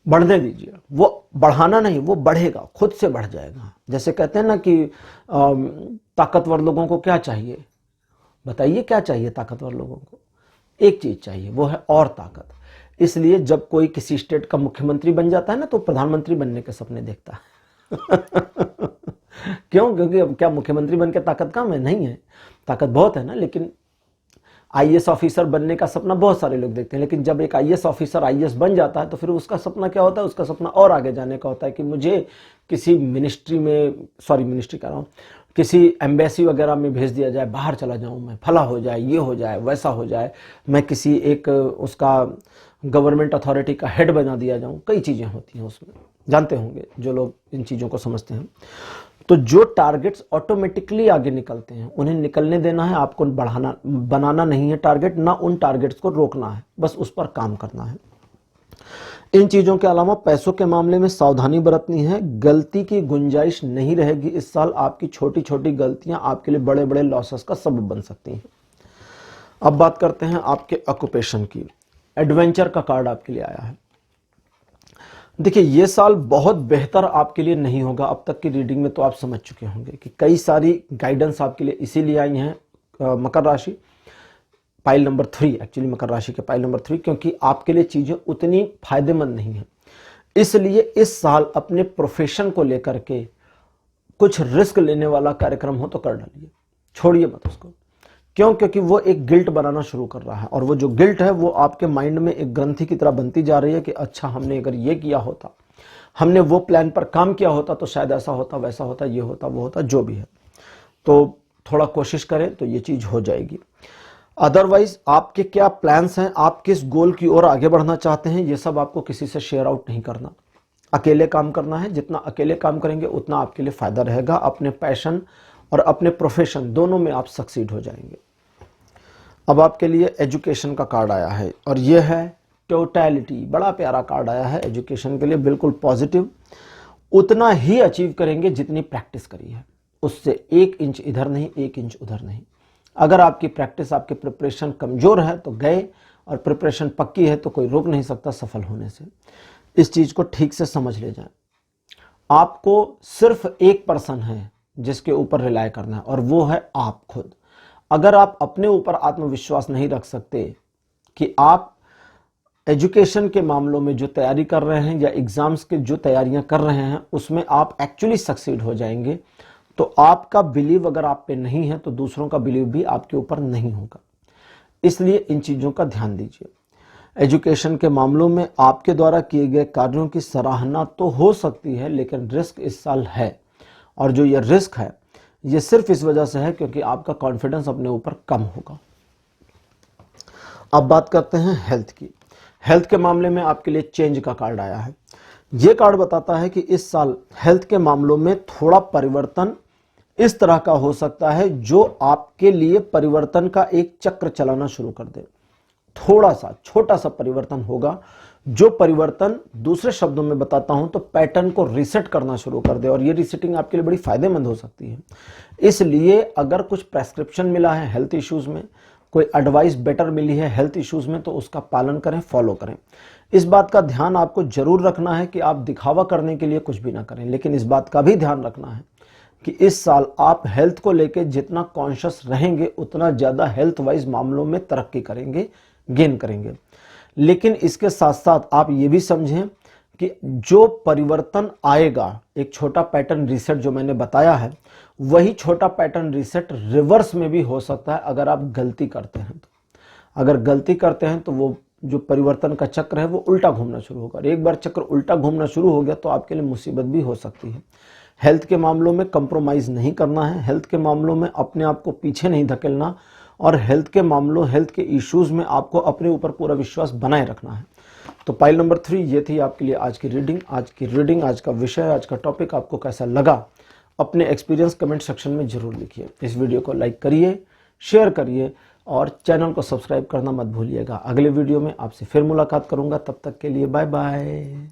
बढ़ने दीजिए। वो बढ़ाना नहीं, वो बढ़ेगा, खुद से बढ़ जाएगा। जैसे कहते हैं ना कि ताकतवर लोगों को क्या चाहिए, बताइए क्या चाहिए ताकतवर लोगों को? एक चीज चाहिए, वो है और ताकत। इसलिए जब कोई किसी स्टेट का मुख्यमंत्री बन जाता है ना तो प्रधानमंत्री बनने के सपने देखता है। क्यों? क्योंकि अब क्या मुख्यमंत्री बनकर ताकत कम है? नहीं है, ताकत बहुत है ना। लेकिन आईएएस ऑफिसर बनने का सपना बहुत सारे लोग देखते हैं, लेकिन जब एक आईएएस ऑफिसर आईएएस बन जाता है तो फिर उसका सपना क्या होता है? उसका सपना और आगे जाने का होता है कि मुझे किसी मिनिस्ट्री में, मिनिस्ट्री कह रहा हूँ, किसी एम्बेसी वगैरह में भेज दिया जाए, बाहर चला जाऊं मैं, फला हो जाए, ये हो जाए, वैसा हो जाए, मैं किसी एक उसका गवर्नमेंट अथॉरिटी का हेड बना दिया जाऊं। कई चीज़ें होती हैं उसमें, जानते होंगे जो लोग इन चीज़ों को समझते हैं। तो जो टारगेट्स ऑटोमेटिकली आगे निकलते हैं उन्हें निकलने देना है, आपको बढ़ाना, बनाना नहीं है टारगेट, ना उन टारगेट्स को रोकना है, बस उस पर काम करना है। इन चीजों के अलावा पैसों के मामले में सावधानी बरतनी है, गलती की गुंजाइश नहीं रहेगी इस साल। आपकी छोटी छोटी गलतियां आपके लिए बड़े बड़े लॉसेस का सबब बन सकती हैं। अब बात करते हैं आपके ऑक्यूपेशन की। एडवेंचर का कार्ड आपके लिए आया है। देखिए, ये साल बहुत बेहतर आपके लिए नहीं होगा। अब तक की रीडिंग में तो आप समझ चुके होंगे कि कई सारी गाइडेंस आपके लिए इसीलिए आई हैं मकर राशि, पाइल नंबर 3, एक्चुअली मकर राशि के पाइल नंबर 3, क्योंकि आपके लिए चीजें उतनी फायदेमंद नहीं है। इसलिए इस साल अपने प्रोफेशन को लेकर के कुछ रिस्क लेने वाला कार्यक्रम हो तो कर डालिए, छोड़िए मत उसको। क्यों? क्योंकि वो एक गिल्ट बनाना शुरू कर रहा है, और वो जो गिल्ट है वो आपके माइंड में एक ग्रंथि की तरह बनती जा रही है कि अच्छा, हमने अगर ये किया होता, हमने वो प्लान पर काम किया होता तो शायद ऐसा होता, वैसा होता, ये होता, वो होता, जो भी है। तो थोड़ा कोशिश करें तो ये चीज हो जाएगी। अदरवाइज आपके क्या प्लान्स हैं, आप किस गोल की ओर आगे बढ़ना चाहते हैं, ये सब आपको किसी से शेयर आउट नहीं करना, अकेले काम करना है। जितना अकेले काम करेंगे उतना आपके लिए फायदा रहेगा। अपने पैशन और अपने प्रोफेशन दोनों में आप सक्सीड हो जाएंगे। अब आपके लिए एजुकेशन का कार्ड आया है और यह है टोटलिटी। बड़ा प्यारा कार्ड आया है एजुकेशन के लिए, बिल्कुल पॉजिटिव। उतना ही अचीव करेंगे जितनी प्रैक्टिस करी है, उससे 1 इंच इधर नहीं, 1 इंच उधर नहीं। अगर आपकी प्रैक्टिस, आपकी प्रिपरेशन कमजोर है तो गए, और प्रिपरेशन पक्की है तो कोई रोक नहीं सकता सफल होने से। इस चीज को ठीक से समझ ले जाएं। आपको सिर्फ एक पर्सन है जिसके ऊपर रिलाय करना है, और वो है आप खुद। अगर आप अपने ऊपर आत्मविश्वास नहीं रख सकते कि आप एजुकेशन के मामलों में जो तैयारी कर रहे हैं या एग्जाम्स के जो तैयारियां कर रहे हैं उसमें आप एक्चुअली सक्सीड हो जाएंगे, तो आपका बिलीव अगर आप पे नहीं है तो दूसरों का बिलीव भी आपके ऊपर नहीं होगा। इसलिए इन चीजों का ध्यान दीजिए। एजुकेशन के मामलों में आपके द्वारा किए गए कार्यों की सराहना तो हो सकती है, लेकिन रिस्क इस साल है, और जो ये रिस्क है ये सिर्फ इस वजह से है क्योंकि आपका कॉन्फिडेंस अपने ऊपर कम होगा। अब बात करते हैं हेल्थ की। हेल्थ के मामले में आपके लिए चेंज का कार्ड आया है। यह कार्ड बताता है कि इस साल हेल्थ के मामलों में थोड़ा परिवर्तन इस तरह का हो सकता है जो आपके लिए परिवर्तन का एक चक्र चलाना शुरू कर दे। थोड़ा सा छोटा सा परिवर्तन होगा जो परिवर्तन दूसरे शब्दों में बताता हूं तो पैटर्न को रीसेट करना शुरू कर दे, और ये रीसेटिंग आपके लिए बड़ी फायदेमंद हो सकती है। इसलिए अगर कुछ प्रेस्क्रिप्शन मिला है हेल्थ इश्यूज में, कोई एडवाइस बेटर मिली है हेल्थ इश्यूज में, तो उसका पालन करें, फॉलो करें। इस बात का ध्यान आपको जरूर रखना है कि आप दिखावा करने के लिए कुछ भी ना करें, लेकिन इस बात का भी ध्यान रखना है कि इस साल आप हेल्थ को लेकर जितना कॉन्शियस रहेंगे उतना ज्यादा हेल्थ वाइज मामलों में तरक्की करेंगे, गेन करेंगे। लेकिन इसके साथ साथ आप ये भी समझें कि जो परिवर्तन आएगा, एक छोटा पैटर्न रीसेट जो मैंने बताया है, वही छोटा पैटर्न रीसेट रिवर्स में भी हो सकता है अगर आप गलती करते हैं तो। अगर गलती करते हैं तो वो जो परिवर्तन का चक्र है वो उल्टा घूमना शुरू होगा, और एक बार चक्र उल्टा घूमना शुरू हो गया तो आपके लिए मुसीबत भी हो सकती है। हेल्थ के मामलों में कंप्रोमाइज नहीं करना है, हेल्थ के मामलों में अपने आप को पीछे नहीं धकेलना, और हेल्थ के मामलों, हेल्थ के इश्यूज में आपको अपने ऊपर पूरा विश्वास बनाए रखना है। तो पाइल नंबर 3 ये थी आपके लिए आज की रीडिंग, आज का विषय, आज का टॉपिक आपको कैसा लगा अपने एक्सपीरियंस कमेंट सेक्शन में जरूर लिखिए। इस वीडियो को लाइक करिए, शेयर करिए और चैनल को सब्सक्राइब करना मत भूलिएगा। अगले वीडियो में आपसे फिर मुलाकात करूंगा, तब तक के लिए बाय बाय।